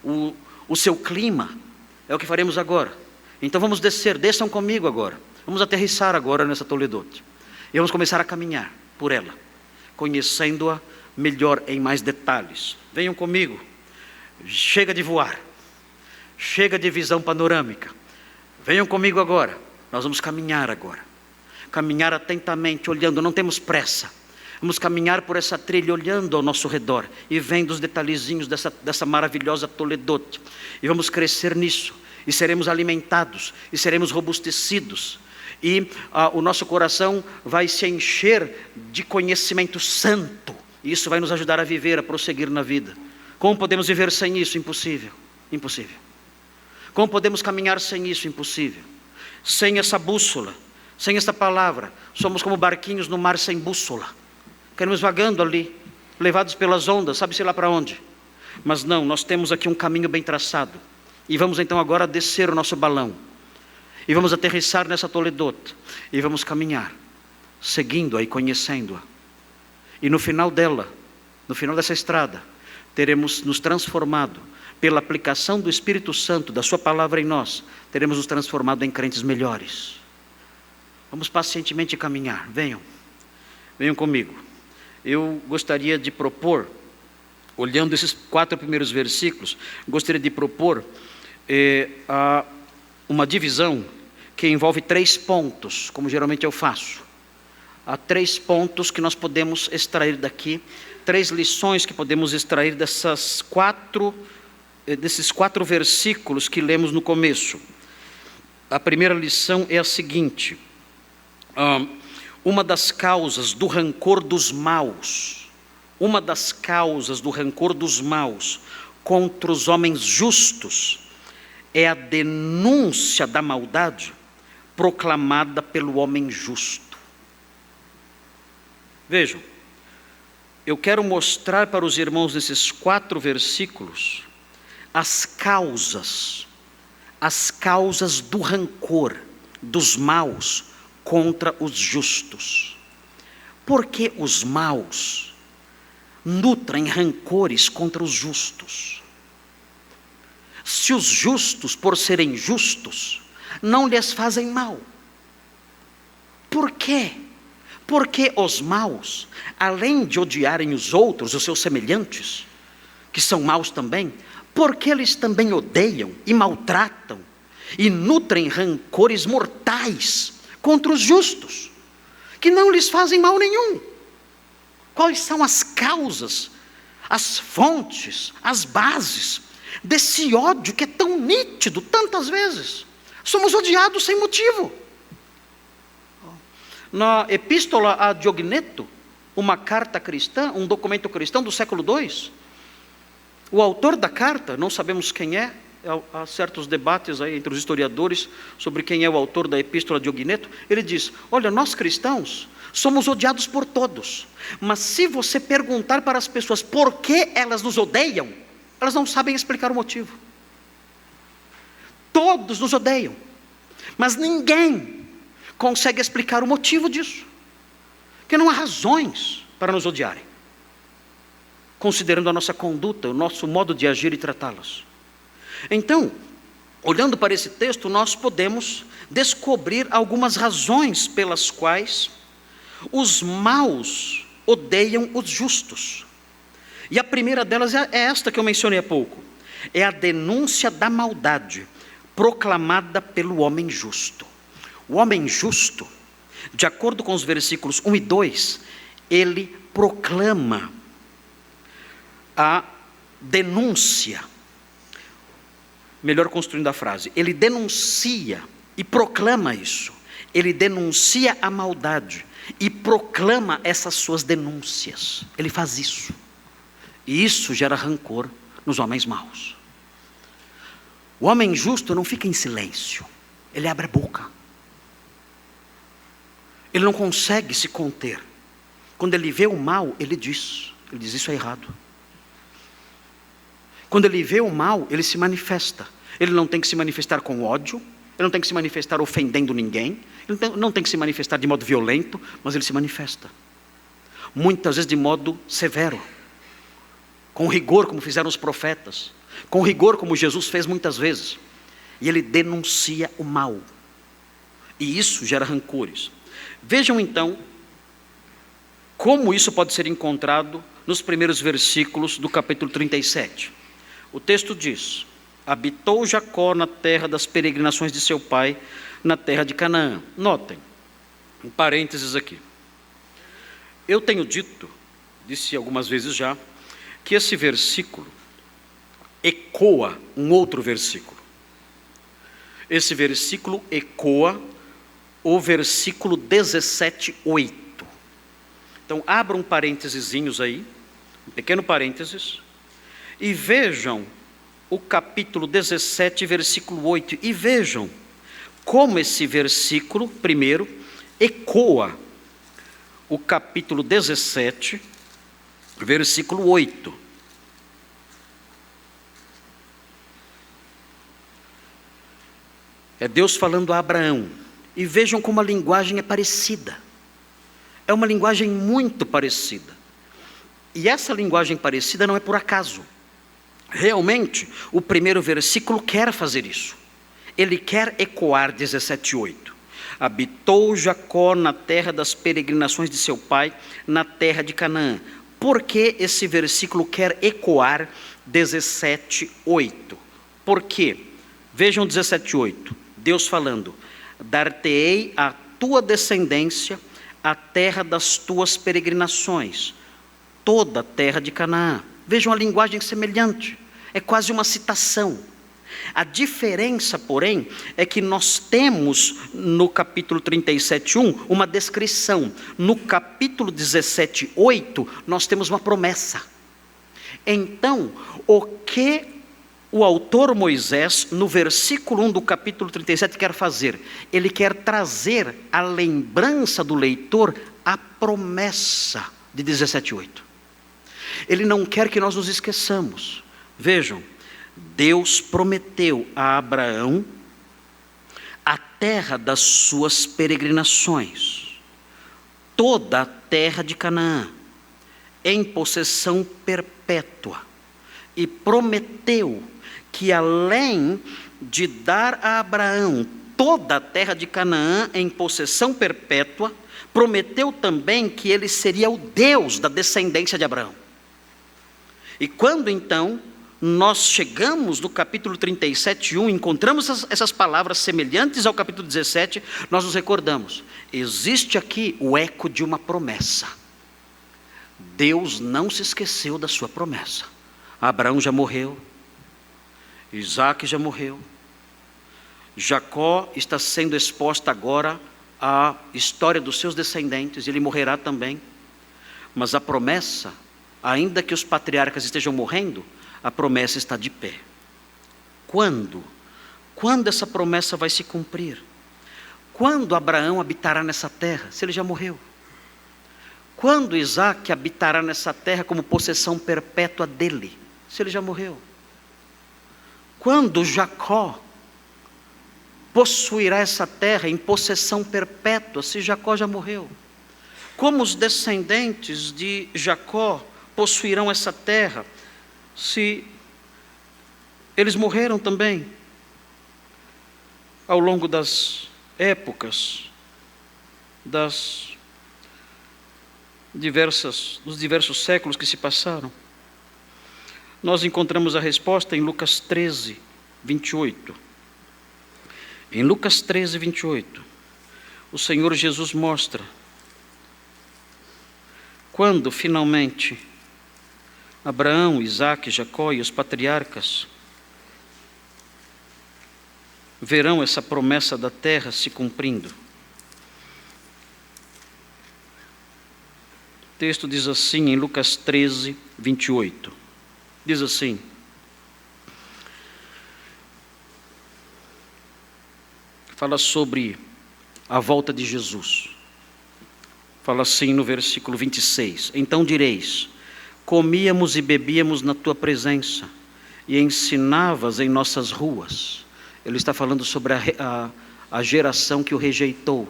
o seu clima. É o que faremos agora. Então vamos descer, desçam comigo agora. Vamos aterrissar agora nessa Toledot. E vamos começar a caminhar por ela, conhecendo-a melhor em mais detalhes. Venham comigo. Chega de voar. Chega de visão panorâmica. Venham comigo agora, nós vamos caminhar agora. Caminhar atentamente, olhando, não temos pressa. Vamos caminhar por essa trilha, olhando ao nosso redor e vendo os detalhezinhos dessa maravilhosa Toledote. E vamos crescer nisso, e seremos alimentados, e seremos robustecidos. E o nosso coração vai se encher de conhecimento santo. E isso vai nos ajudar a viver, a prosseguir na vida. Como podemos viver sem isso? Impossível, impossível. Como podemos caminhar sem isso? Impossível. Sem essa bússola, sem essa palavra, somos como barquinhos no mar sem bússola. Queremos vagando ali, levados pelas ondas, sabe-se lá para onde. Mas não, nós temos aqui um caminho bem traçado. E vamos então agora descer o nosso balão. E vamos aterrissar nessa Toledote. E vamos caminhar, seguindo-a e conhecendo-a. E no final dela, no final dessa estrada, teremos nos transformado, pela aplicação do Espírito Santo, da sua palavra em nós, teremos nos transformado em crentes melhores. Vamos pacientemente caminhar, venham comigo. Eu gostaria de propor, olhando esses 4 primeiros versículos, gostaria de propor uma divisão que envolve 3 pontos, como geralmente eu faço. Há 3 pontos que nós podemos extrair daqui, 3 lições que podemos extrair desses 4 versículos que lemos no começo. A primeira lição é a seguinte: uma das causas do rancor dos maus, contra os homens justos, é a denúncia da maldade proclamada pelo homem justo. Vejam, eu quero mostrar para os irmãos nesses 4 versículos as causas do rancor dos maus contra os justos. Porque os maus nutrem rancores contra os justos. Se os justos, por serem justos, não lhes fazem mal. Por quê? Porque os maus, além de odiarem os outros, os seus semelhantes, que são maus também, porque eles também odeiam e maltratam e nutrem rancores mortais contra os justos, que não lhes fazem mal nenhum. Quais são as causas, as fontes, as bases desse ódio que é tão nítido tantas vezes? Somos odiados sem motivo. Na Epístola a Diogneto, uma carta cristã, um documento cristão do século II, o autor da carta, não sabemos quem é, há certos debates aí entre os historiadores sobre quem é o autor da Epístola a Diogneto. Ele diz: olha, nós cristãos somos odiados por todos, mas se você perguntar para as pessoas por que elas nos odeiam, elas não sabem explicar o motivo. Todos nos odeiam, mas ninguém consegue explicar o motivo disso, porque não há razões para nos odiarem, considerando a nossa conduta, o nosso modo de agir e tratá-los. Então, olhando para esse texto, nós podemos descobrir algumas razões pelas quais os maus odeiam os justos. E a primeira delas é esta que eu mencionei há pouco: é a denúncia da maldade proclamada pelo homem justo. O homem justo, de acordo com os versículos 1 e 2, ele proclama a denúncia, melhor construindo a frase, ele denuncia e proclama isso. Ele denuncia a maldade e proclama essas suas denúncias. Ele faz isso. E isso gera rancor nos homens maus. O homem justo não fica em silêncio, ele abre a boca. Ele não consegue se conter. Quando ele vê o mal, ele diz isso é errado. Quando ele vê o mal, ele se manifesta. Ele não tem que se manifestar com ódio, ele não tem que se manifestar ofendendo ninguém, ele não tem que se manifestar de modo violento, mas ele se manifesta. Muitas vezes de modo severo, com rigor, como fizeram os profetas, com rigor, como Jesus fez muitas vezes. E ele denuncia o mal. E isso gera rancores. Vejam então como isso pode ser encontrado nos primeiros versículos do capítulo 37. O texto diz: habitou Jacó na terra das peregrinações de seu pai, na terra de Canaã. Notem, um parênteses aqui. Eu tenho disse algumas vezes já, que esse versículo ecoa um outro versículo. Esse versículo ecoa o versículo 17:8. Então, abram parênteses aí, um pequeno parênteses, e vejam o capítulo 17, versículo 8, e vejam como esse versículo, primeiro, ecoa o capítulo 17, versículo 8. É Deus falando a Abraão. E vejam como a linguagem é parecida. É uma linguagem muito parecida. E essa linguagem parecida não é por acaso. Realmente, o primeiro versículo quer fazer isso. Ele quer ecoar 17:8. Habitou Jacó na terra das peregrinações de seu pai, na terra de Canaã. Por que esse versículo quer ecoar 17:8? Por quê? Vejam 17:8. Deus falando: dar-te-ei à tua descendência a terra das tuas peregrinações, toda a terra de Canaã. Vejam a linguagem semelhante, é quase uma citação. A diferença, porém, é que nós temos no capítulo 37:1 uma descrição. No capítulo 17:8 nós temos uma promessa. Então, o que o autor Moisés, no versículo 1 do capítulo 37, quer fazer? Ele quer trazer à lembrança do leitor a promessa de 17:8. Ele não quer que nós nos esqueçamos. Vejam, Deus prometeu a Abraão a terra das suas peregrinações, toda a terra de Canaã, em possessão perpétua, e prometeu que além de dar a Abraão toda a terra de Canaã em possessão perpétua, prometeu também que ele seria o Deus da descendência de Abraão. E quando então nós chegamos no capítulo 37:1, encontramos essas palavras semelhantes ao capítulo 17, nós nos recordamos, existe aqui o eco de uma promessa. Deus não se esqueceu da sua promessa. Abraão já morreu, Isaac já morreu, Jacó está sendo exposta agora à história dos seus descendentes, ele morrerá também, mas a promessa, ainda que os patriarcas estejam morrendo, a promessa está de pé. Quando? Quando essa promessa vai se cumprir? Quando Abraão habitará nessa terra, se ele já morreu? Quando Isaac habitará nessa terra como possessão perpétua dele, se ele já morreu? Quando Jacó possuirá essa terra em possessão perpétua, se Jacó já morreu? Como os descendentes de Jacó possuirão essa terra, se eles morreram também? Ao longo das épocas, dos diversos séculos que se passaram, nós encontramos a resposta em Lucas 13:28. Em Lucas 13:28, o Senhor Jesus mostra quando finalmente Abraão, Isaac, Jacó e os patriarcas verão essa promessa da terra se cumprindo. O texto diz assim em Lucas 13:28. Diz assim: fala sobre a volta de Jesus. Fala assim no versículo 26. Então direis: comíamos e bebíamos na tua presença, e ensinavas em nossas ruas. Ele está falando sobre a geração que o rejeitou.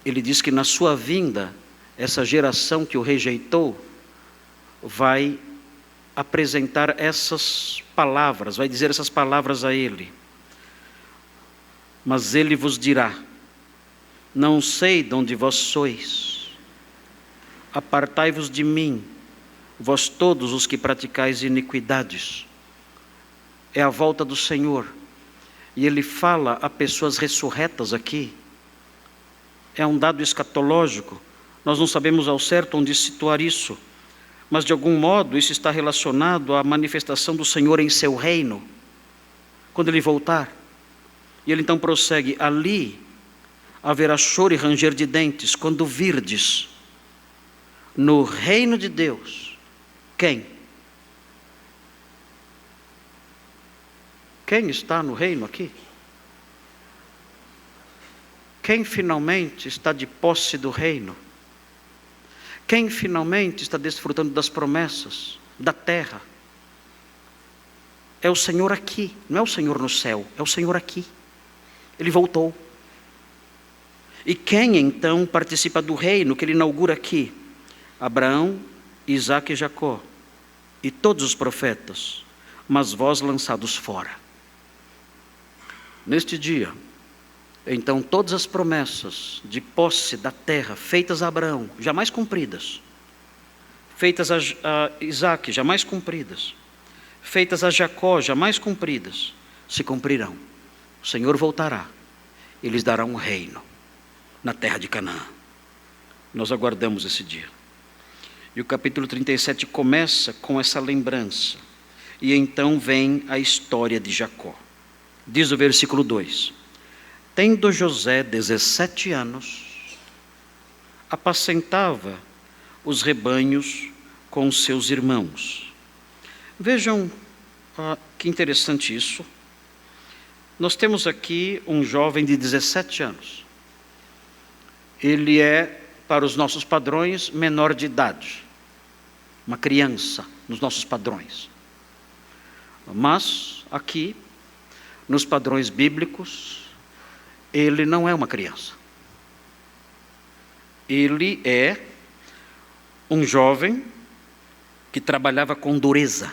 Ele diz que na sua vinda, essa geração que o rejeitou vai apresentar essas palavras, vai dizer essas palavras a ele. Mas ele vos dirá: não sei de onde vós sois, apartai-vos de mim, vós todos os que praticais iniquidades. é a volta do Senhor. E ele fala a pessoas ressurretas aqui. É um dado escatológico. Nós não sabemos ao certo onde situar isso, mas de algum modo isso está relacionado à manifestação do Senhor em seu reino, quando ele voltar. E ele então prossegue: ali haverá choro e ranger de dentes, quando virdes no reino de Deus. Quem? Quem está no reino aqui? Quem finalmente está de posse do reino? Quem finalmente está desfrutando das promessas da terra? É o Senhor aqui, não é o Senhor no céu, é o Senhor aqui. Ele voltou. E quem então participa do reino que ele inaugura aqui? Abraão, Isaque e Jacó, e todos os profetas, mas vós lançados fora. Neste dia, então todas as promessas de posse da terra feitas a Abraão, jamais cumpridas, feitas a Isaque, jamais cumpridas, feitas a Jacó, jamais cumpridas, se cumprirão. O Senhor voltará e lhes dará um reino na terra de Canaã. Nós aguardamos esse dia. E o capítulo 37 começa com essa lembrança. E então vem a história de Jacó. Diz o versículo 2: tendo José 17 anos, apacentava os rebanhos com seus irmãos. Vejam que interessante isso. Nós temos aqui um jovem de 17 anos. Ele é, para os nossos padrões, menor de idade. Uma criança, nos nossos padrões. Mas, aqui, nos padrões bíblicos, ele não é uma criança. Ele é um jovem que trabalhava com dureza.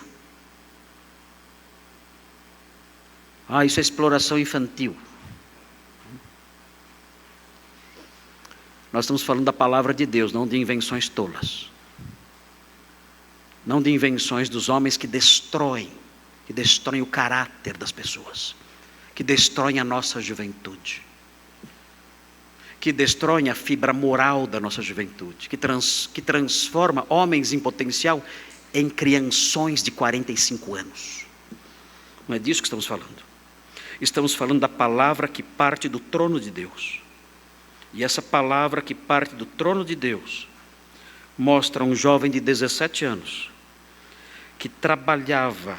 Isso é exploração infantil. Nós estamos falando da palavra de Deus, não de invenções tolas. Não de invenções dos homens que destroem o caráter das pessoas, que destroem a nossa juventude, que destroem a fibra moral da nossa juventude, que transforma homens em potencial em crianções de 45 anos. Não é disso que estamos falando. Estamos falando da palavra que parte do trono de Deus. E essa palavra que parte do trono de Deus mostra um jovem de 17 anos que trabalhava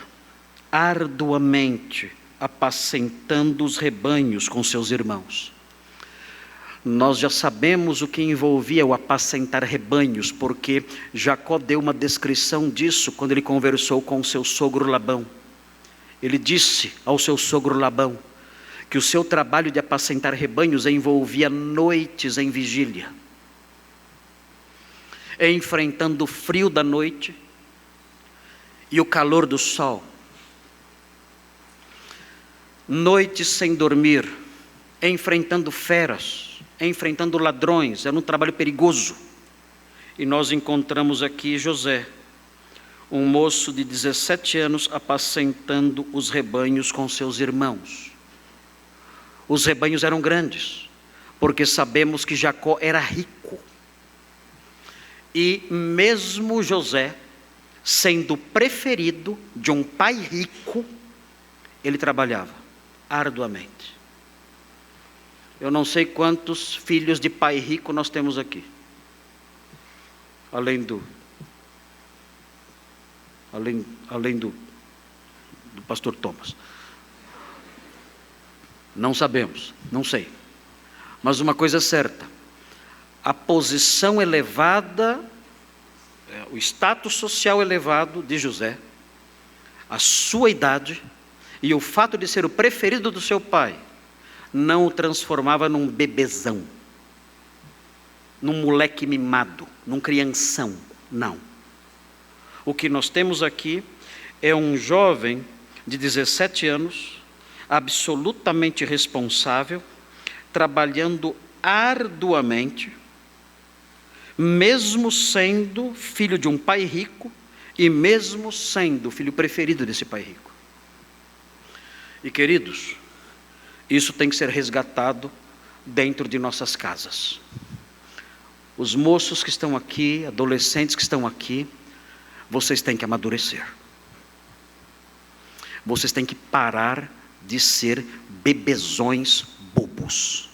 arduamente apacentando os rebanhos com seus irmãos. Nós já sabemos o que envolvia o apacentar rebanhos, porque Jacó deu uma descrição disso quando ele conversou com seu sogro Labão. Ele disse ao seu sogro Labão que o seu trabalho de apacentar rebanhos envolvia noites em vigília, enfrentando o frio da noite e o calor do sol, noites sem dormir, enfrentando feras, enfrentando ladrões. Era um trabalho perigoso. E nós encontramos aqui José, um moço de 17 anos apacentando os rebanhos com seus irmãos. Os rebanhos eram grandes, porque sabemos que Jacó era rico. E mesmo José, sendo preferido de um pai rico, ele trabalhava arduamente. Eu não sei quantos filhos de pai rico nós temos aqui, além do pastor Thomas. Não sabemos, não sei. Mas uma coisa é certa: a posição elevada, o status social elevado de José, a sua idade e o fato de ser o preferido do seu pai, não o transformava num bebezão, num moleque mimado, num crianção, não. O que nós temos aqui é um jovem de 17 anos, absolutamente responsável, trabalhando arduamente, mesmo sendo filho de um pai rico e mesmo sendo o filho preferido desse pai rico. E queridos, isso tem que ser resgatado dentro de nossas casas. Os moços que estão aqui, adolescentes que estão aqui, vocês têm que amadurecer. Vocês têm que parar de ser bebezões bobos.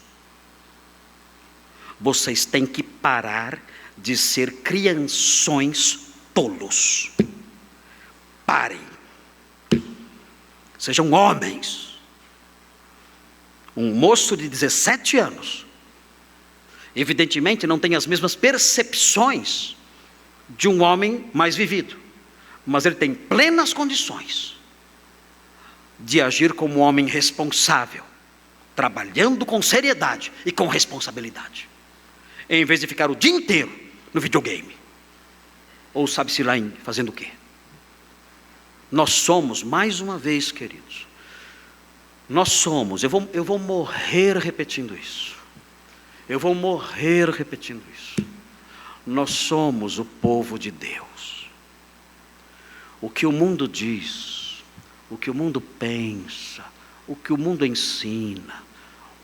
Vocês têm que parar de ser crianções tolos. Parem. Sejam homens. Um moço de 17 anos, evidentemente não tem as mesmas percepções de um homem mais vivido, mas ele tem plenas condições de agir como um homem responsável, trabalhando com seriedade e com responsabilidade, em vez de ficar o dia inteiro no videogame, ou sabe-se lá fazendo o quê. Nós somos, mais uma vez, queridos, nós somos, eu vou morrer repetindo isso, nós somos o povo de Deus. O que o mundo diz, o que o mundo pensa, o que o mundo ensina,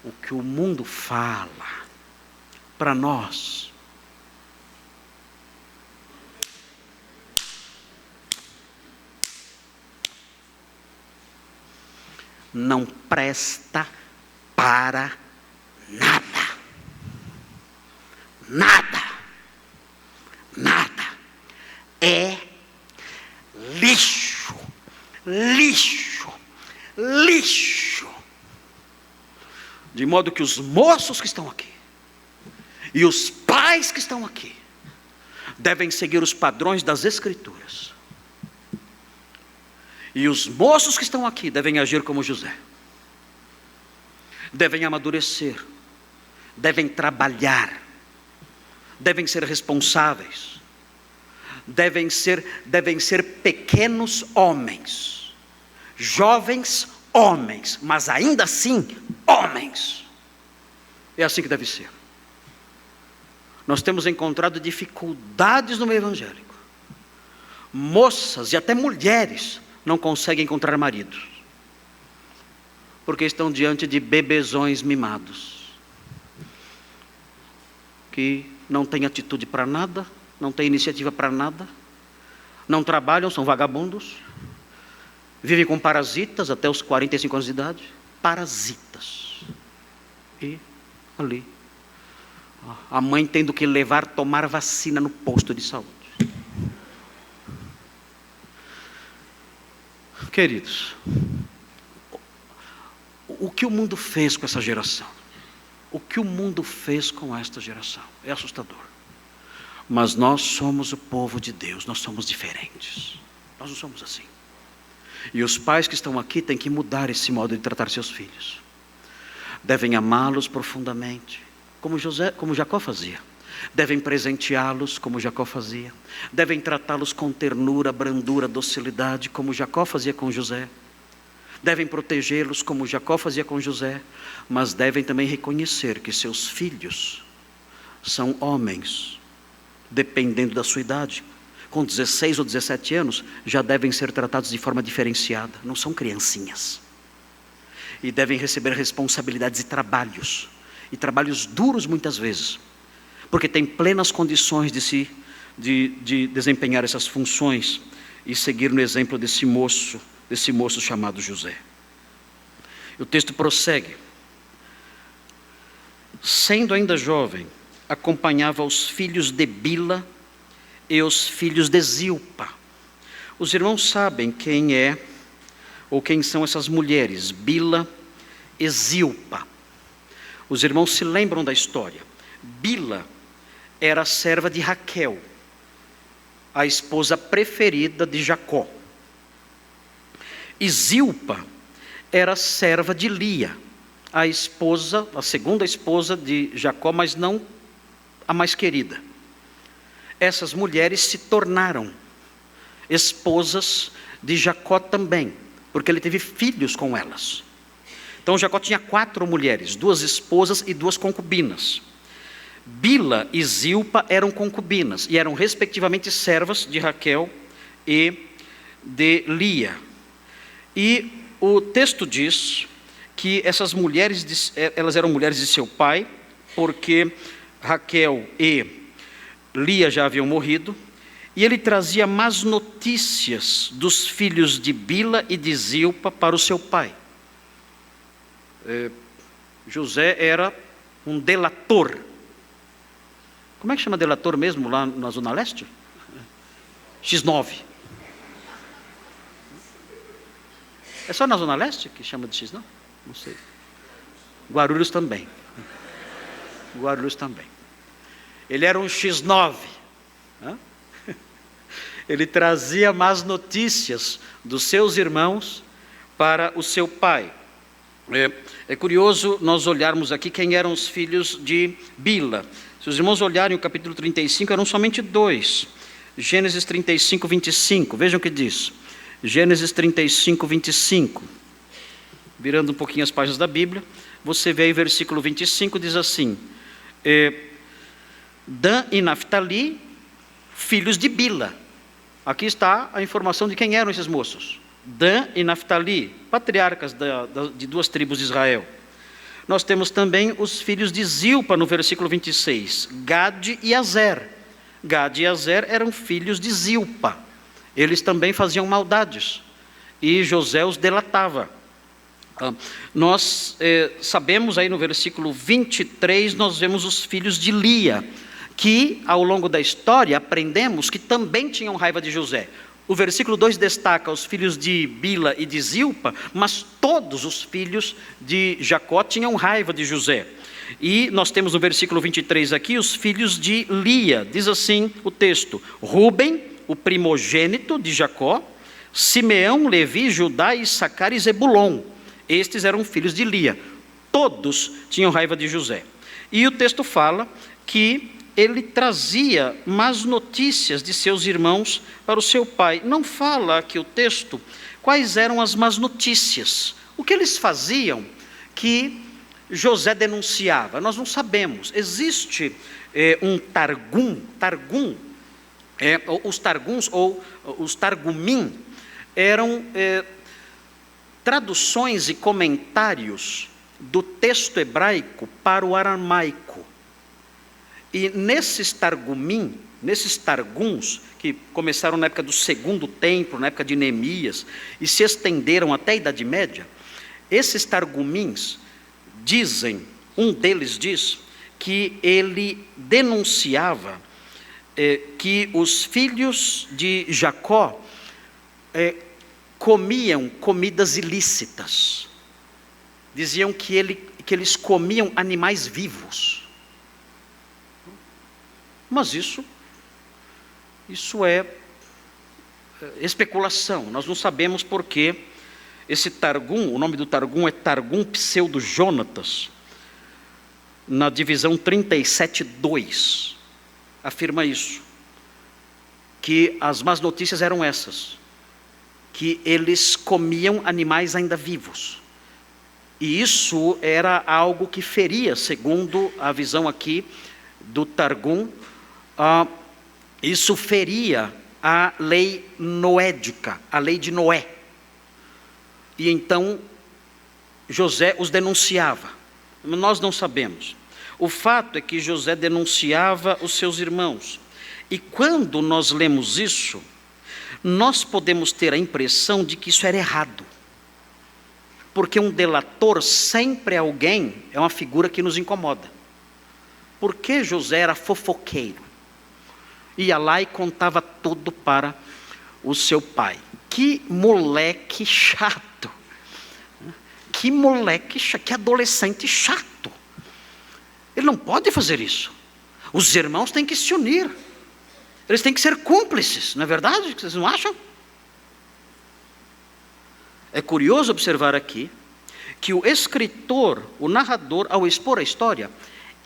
o que o mundo fala, para nós, não presta para nada. Nada. É lixo. De modo que os moços que estão aqui e os pais que estão aqui devem seguir os padrões das Escrituras. E os moços que estão aqui devem agir como José. Devem amadurecer. Devem trabalhar. Devem ser responsáveis. Devem ser pequenos homens. Jovens homens, mas ainda assim homens. É assim que deve ser. Nós temos encontrado dificuldades no meio evangélico. Moças e até mulheres não conseguem encontrar maridos, porque estão diante de bebezões mimados, que não têm atitude para nada, não têm iniciativa para nada, não trabalham, são vagabundos, vivem com parasitas até os 45 anos de idade, parasitas, e ali, a mãe tendo que tomar vacina no posto de saúde. Queridos, o que o mundo fez com essa geração? O que o mundo fez com esta geração? É assustador. Mas nós somos o povo de Deus, nós somos diferentes. Nós não somos assim. E os pais que estão aqui têm que mudar esse modo de tratar seus filhos. Devem amá-los profundamente, como Jacó fazia. Devem presenteá-los como Jacó fazia. Devem tratá-los com ternura, brandura, docilidade, como Jacó fazia com José. Devem protegê-los como Jacó fazia com José. Mas devem também reconhecer que seus filhos são homens, dependendo da sua idade. Com 16 ou 17 anos, já devem ser tratados de forma diferenciada. Não são criancinhas. E devem receber responsabilidades e trabalhos duros muitas vezes, porque tem plenas condições de desempenhar essas funções e seguir no exemplo desse moço chamado José. O texto prossegue. Sendo ainda jovem, acompanhava os filhos de Bila e os filhos de Zilpa. Os irmãos sabem quem é ou quem são essas mulheres, Bila e Zilpa. Os irmãos se lembram da história. Bila era a serva de Raquel, a esposa preferida de Jacó. E Zilpa era a serva de Lia, a segunda esposa de Jacó, mas não a mais querida. Essas mulheres se tornaram esposas de Jacó também, porque ele teve filhos com elas. Então Jacó tinha 4 mulheres, 2 esposas e 2 concubinas. Bila e Zilpa eram concubinas e eram respectivamente servas de Raquel e de Lia. E o texto diz que essas mulheres, elas eram mulheres de seu pai, porque Raquel e Lia já haviam morrido, e ele trazia más notícias dos filhos de Bila e de Zilpa para o seu pai. José era um delator. Como é que chama delator mesmo lá na Zona Leste? X9. É só na Zona Leste que chama de X9? Não sei. Guarulhos também. Guarulhos também. Ele era um X9. Ele trazia más notícias dos seus irmãos para o seu pai. É curioso nós olharmos aqui quem eram os filhos de Bila. Se os irmãos olharem o capítulo 35, eram somente 2. Gênesis 35, 25. Vejam o que diz. Gênesis 35, 25. Virando um pouquinho as páginas da Bíblia, você vê aí o versículo 25, diz assim: Dan e Naftali, filhos de Bila. Aqui está a informação de quem eram esses moços. Dan e Naftali, patriarcas de 2 tribos de Israel. Nós temos também os filhos de Zilpa, no versículo 26, Gade e Azer. Gade e Azer eram filhos de Zilpa. Eles também faziam maldades, e José os delatava. Nós sabemos aí no versículo 23, nós vemos os filhos de Lia, que ao longo da história aprendemos que também tinham raiva de José. O versículo 2 destaca os filhos de Bila e de Zilpa, mas todos os filhos de Jacó tinham raiva de José. E nós temos no versículo 23 aqui os filhos de Lia. Diz assim o texto: Rúben, o primogênito de Jacó, Simeão, Levi, Judá, Issacar e Zebulon. Estes eram filhos de Lia. Todos tinham raiva de José. E o texto fala que ele trazia más notícias de seus irmãos para o seu pai. Não fala aqui o texto quais eram as más notícias. O que eles faziam que José denunciava? Nós não sabemos. Existe um Targum. Os Targuns ou os Targumim eram traduções e comentários do texto hebraico para o aramaico. E nesses Targumim, nesses Targuns, que começaram na época do Segundo Templo, na época de Neemias, e se estenderam até a Idade Média, esses Targumins dizem, um deles diz, que ele denunciava que os filhos de Jacó comiam comidas ilícitas. Diziam que eles comiam animais vivos. Mas isso é especulação. Nós não sabemos porque esse Targum, o nome do Targum é Targum Pseudo-Jonatas, na divisão 37.2, afirma isso, que as más notícias eram essas, que eles comiam animais ainda vivos. E isso era algo que feria, segundo a visão aqui do Targum, isso feria a lei noédica, a lei de Noé. E então José os denunciava. Nós não sabemos. O fato é que José denunciava os seus irmãos. E quando nós lemos isso, nós podemos ter a impressão de que isso era errado. Porque um delator sempre é alguém, é uma figura que nos incomoda. Porque José era fofoqueiro. Ia lá e contava tudo para o seu pai. Que moleque chato. Que moleque chato, que adolescente chato. Ele não pode fazer isso. Os irmãos têm que se unir. Eles têm que ser cúmplices, não é verdade? Vocês não acham? É curioso observar aqui que o escritor, o narrador, ao expor a história,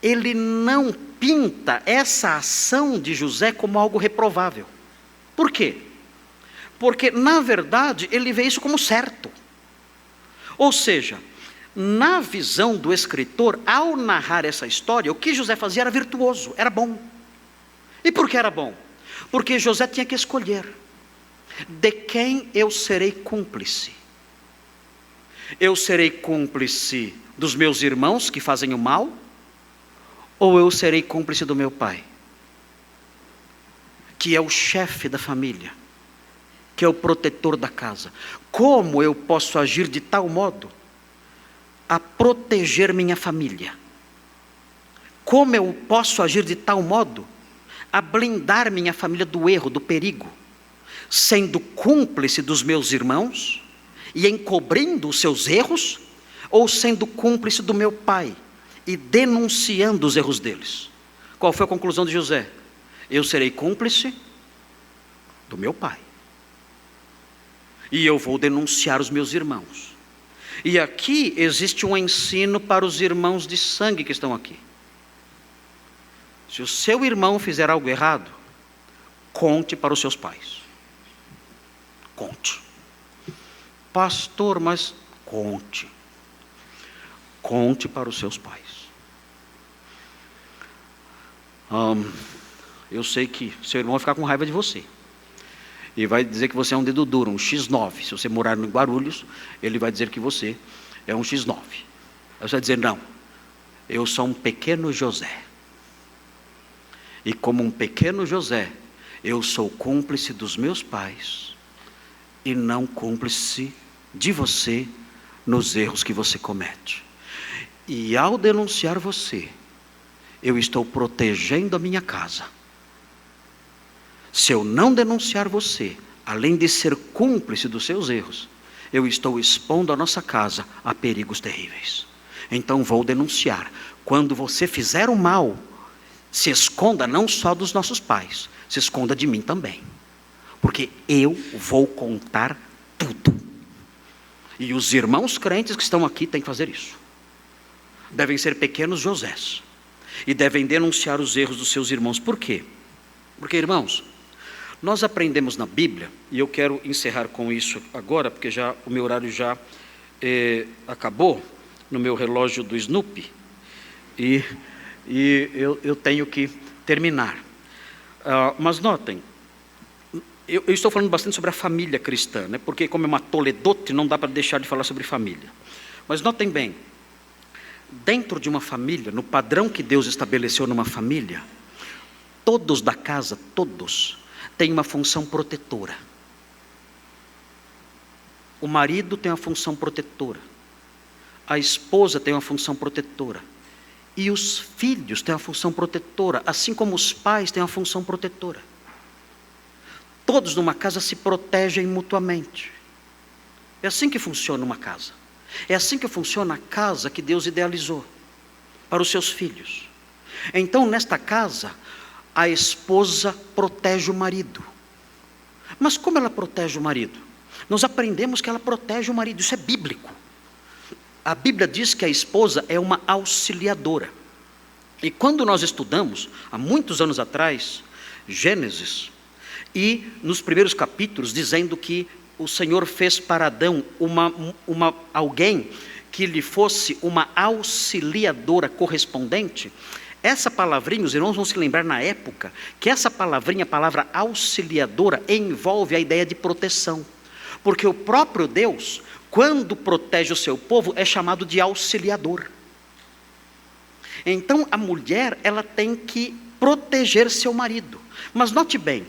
ele não pinta essa ação de José como algo reprovável. Por quê? Porque, na verdade, ele vê isso como certo. Ou seja, na visão do escritor, ao narrar essa história, o que José fazia era virtuoso, era bom. E por que era bom? Porque José tinha que escolher: de quem eu serei cúmplice? Eu serei cúmplice dos meus irmãos que fazem o mal? Ou eu serei cúmplice do meu pai, que é o chefe da família, que é o protetor da casa? Como eu posso agir de tal modo a proteger minha família? Como eu posso agir de tal modo a blindar minha família do erro, do perigo, sendo cúmplice dos meus irmãos e encobrindo os seus erros, ou sendo cúmplice do meu pai e denunciando os erros deles? Qual foi a conclusão de José? Eu serei cúmplice do meu pai, e eu vou denunciar os meus irmãos. E aqui existe um ensino para os irmãos de sangue que estão aqui. Se o seu irmão fizer algo errado, conte para os seus pais. Conte. Pastor, mas conte. Conte para os seus pais. Eu sei que seu irmão vai ficar com raiva de você. E vai dizer que você é um dedo duro, um X9. Se você morar em Guarulhos, ele vai dizer que você é um X9. Aí você vai dizer, não, eu sou um pequeno José. E como um pequeno José, eu sou cúmplice dos meus pais e não cúmplice de você nos erros que você comete. E ao denunciar você, eu estou protegendo a minha casa. Se eu não denunciar você, além de ser cúmplice dos seus erros, eu estou expondo a nossa casa a perigos terríveis. Então vou denunciar. Quando você fizer o mal, se esconda não só dos nossos pais, se esconda de mim também. Porque eu vou contar tudo. E os irmãos crentes que estão aqui têm que fazer isso. Devem ser pequenos Josés. E devem denunciar os erros dos seus irmãos. Por quê? Porque, irmãos, nós aprendemos na Bíblia, e eu quero encerrar com isso agora, porque já o meu horário já acabou, no meu relógio do Snoopy, e eu tenho que terminar. Mas notem, eu estou falando bastante sobre a família cristã, né? Porque como é uma toledote, não dá para deixar de falar sobre família. Mas notem bem, dentro de uma família, no padrão que Deus estabeleceu numa família, todos da casa, todos, têm uma função protetora. O marido tem uma função protetora, a esposa tem uma função protetora, e os filhos têm uma função protetora, assim como os pais têm uma função protetora. Todos numa casa se protegem mutuamente. É assim que funciona uma casa. É assim que funciona a casa que Deus idealizou para os seus filhos. Então, nesta casa, a esposa protege o marido. Mas como ela protege o marido? Nós aprendemos que ela protege o marido, isso é bíblico. A Bíblia diz que a esposa é uma auxiliadora. E quando nós estudamos, há muitos anos atrás, Gênesis, e nos primeiros capítulos, dizendo que o Senhor fez para Adão alguém que lhe fosse uma auxiliadora correspondente. Essa palavrinha, os irmãos vão se lembrar na época, que essa palavrinha, a palavra auxiliadora, envolve a ideia de proteção. Porque o próprio Deus, quando protege o seu povo, é chamado de auxiliador. Então a mulher, ela tem que proteger seu marido. Mas note bem,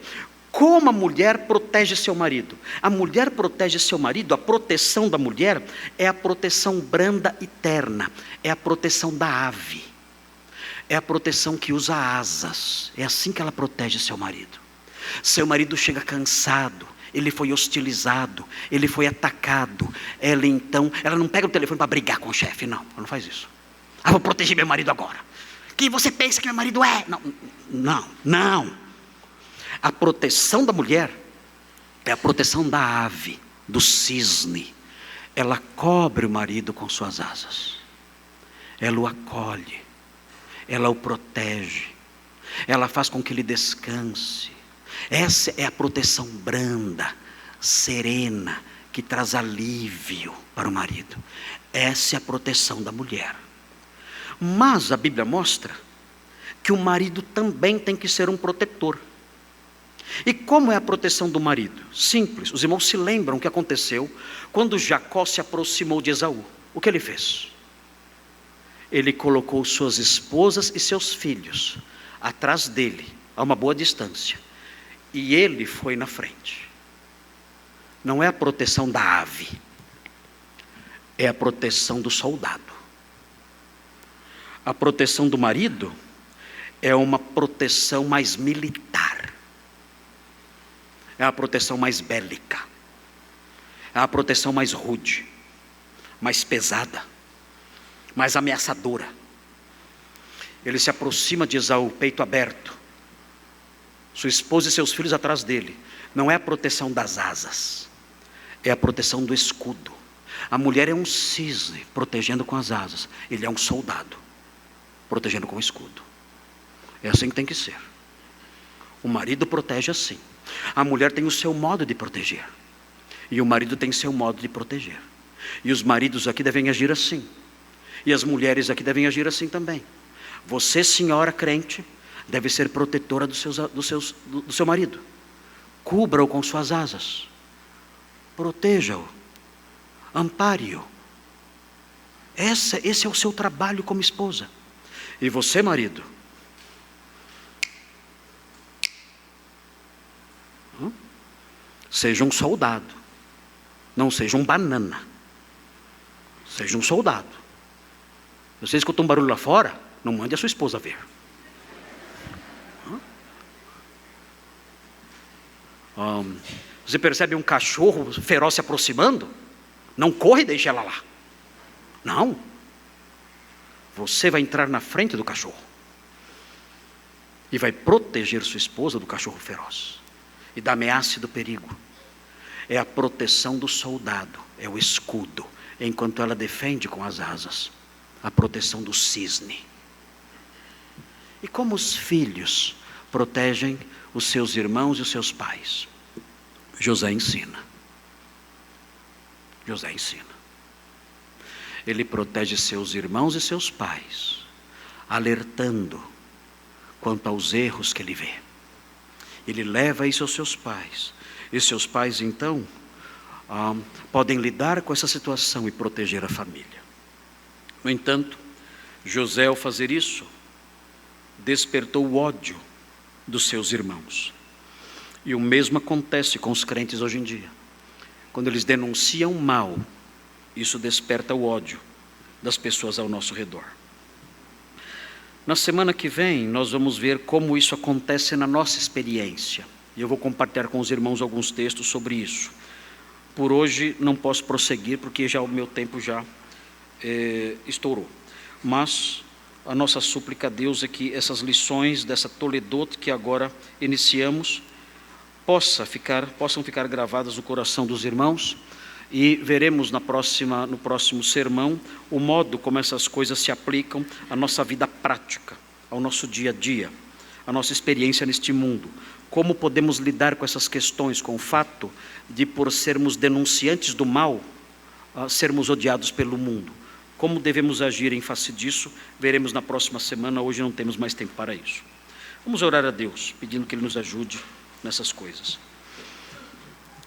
como a mulher protege seu marido? A mulher protege seu marido, a proteção da mulher é a proteção branda e terna, é a proteção da ave, é a proteção que usa asas, é assim que ela protege seu marido. Seu marido chega cansado, ele foi hostilizado, ele foi atacado, ela não pega o telefone para brigar com o chefe, não, ela não faz isso. Vou proteger meu marido agora. Quem você pensa que meu marido é? Não. A proteção da mulher é a proteção da ave, do cisne. Ela cobre o marido com suas asas. Ela o acolhe. Ela o protege. Ela faz com que ele descanse. Essa é a proteção branda, serena, que traz alívio para o marido. Essa é a proteção da mulher. Mas a Bíblia mostra que o marido também tem que ser um protetor. E como é a proteção do marido? Simples, os irmãos se lembram o que aconteceu quando Jacó se aproximou de Esaú. O que ele fez? Ele colocou suas esposas e seus filhos atrás dele, a uma boa distância, e ele foi na frente. Não é a proteção da ave, é a proteção do soldado. A proteção do marido é uma proteção mais militar, é a proteção mais bélica, é a proteção mais rude, mais pesada, mais ameaçadora. Ele se aproxima de Esaú, peito aberto, sua esposa e seus filhos atrás dele. Não é a proteção das asas, é a proteção do escudo. A mulher é um cisne protegendo com as asas, ele é um soldado protegendo com o escudo. É assim que tem que ser. O marido protege assim, a mulher tem o seu modo de proteger, e o marido tem seu modo de proteger. E os maridos aqui devem agir assim, e as mulheres aqui devem agir assim também. Você, senhora crente, deve ser protetora do seu marido. Cubra-o com suas asas, proteja-o, ampare-o. Esse é o seu trabalho como esposa. E você, marido, seja um soldado, não seja um banana, seja um soldado. Você escuta um barulho lá fora, não mande a sua esposa ver. Você percebe um cachorro feroz se aproximando? Não corre e deixe ela lá. Não. Você vai entrar na frente do cachorro e vai proteger sua esposa do cachorro feroz e da ameaça e do perigo. É a proteção do soldado, é o escudo, enquanto ela defende com as asas. A proteção do cisne. E como os filhos protegem os seus irmãos e os seus pais? José ensina. José ensina. Ele protege seus irmãos e seus pais, alertando quanto aos erros que ele vê. Ele leva isso aos seus pais, e seus pais então podem lidar com essa situação e proteger a família. No entanto, José, ao fazer isso, despertou o ódio dos seus irmãos. E o mesmo acontece com os crentes hoje em dia. Quando eles denunciam mal, isso desperta o ódio das pessoas ao nosso redor. Na semana que vem, nós vamos ver como isso acontece na nossa experiência. E eu vou compartilhar com os irmãos alguns textos sobre isso. Por hoje não posso prosseguir, porque já o meu tempo já estourou. Mas a nossa súplica a Deus é que essas lições dessa Toledot que agora iniciamos possam ficar gravadas no coração dos irmãos, e veremos no próximo sermão o modo como essas coisas se aplicam à nossa vida prática, ao nosso dia a dia, à nossa experiência neste mundo. Como podemos lidar com essas questões, com o fato de, por sermos denunciantes do mal, sermos odiados pelo mundo. Como devemos agir em face disso, veremos na próxima semana. Hoje não temos mais tempo para isso. Vamos orar a Deus, pedindo que Ele nos ajude nessas coisas.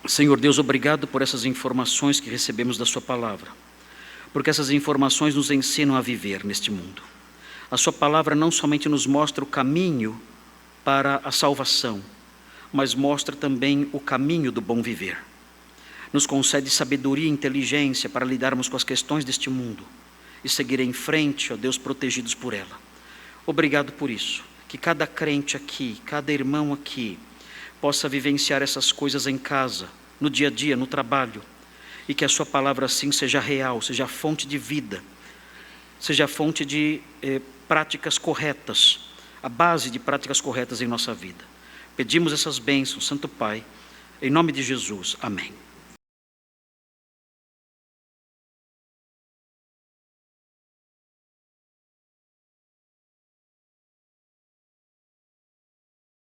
Senhor Deus, obrigado por essas informações que recebemos da Sua palavra, porque essas informações nos ensinam a viver neste mundo. A Sua palavra não somente nos mostra o caminho para a salvação, mas mostra também o caminho do bom viver. Nos concede sabedoria e inteligência para lidarmos com as questões deste mundo e seguir em frente, ó Deus, protegidos por ela. Obrigado por isso, que cada crente aqui, cada irmão aqui, possa vivenciar essas coisas em casa, no dia a dia, no trabalho, e que a Sua palavra assim seja real, seja fonte de vida, seja fonte de práticas corretas, a base de práticas corretas em nossa vida. Pedimos essas bênçãos, Santo Pai, em nome de Jesus. Amém.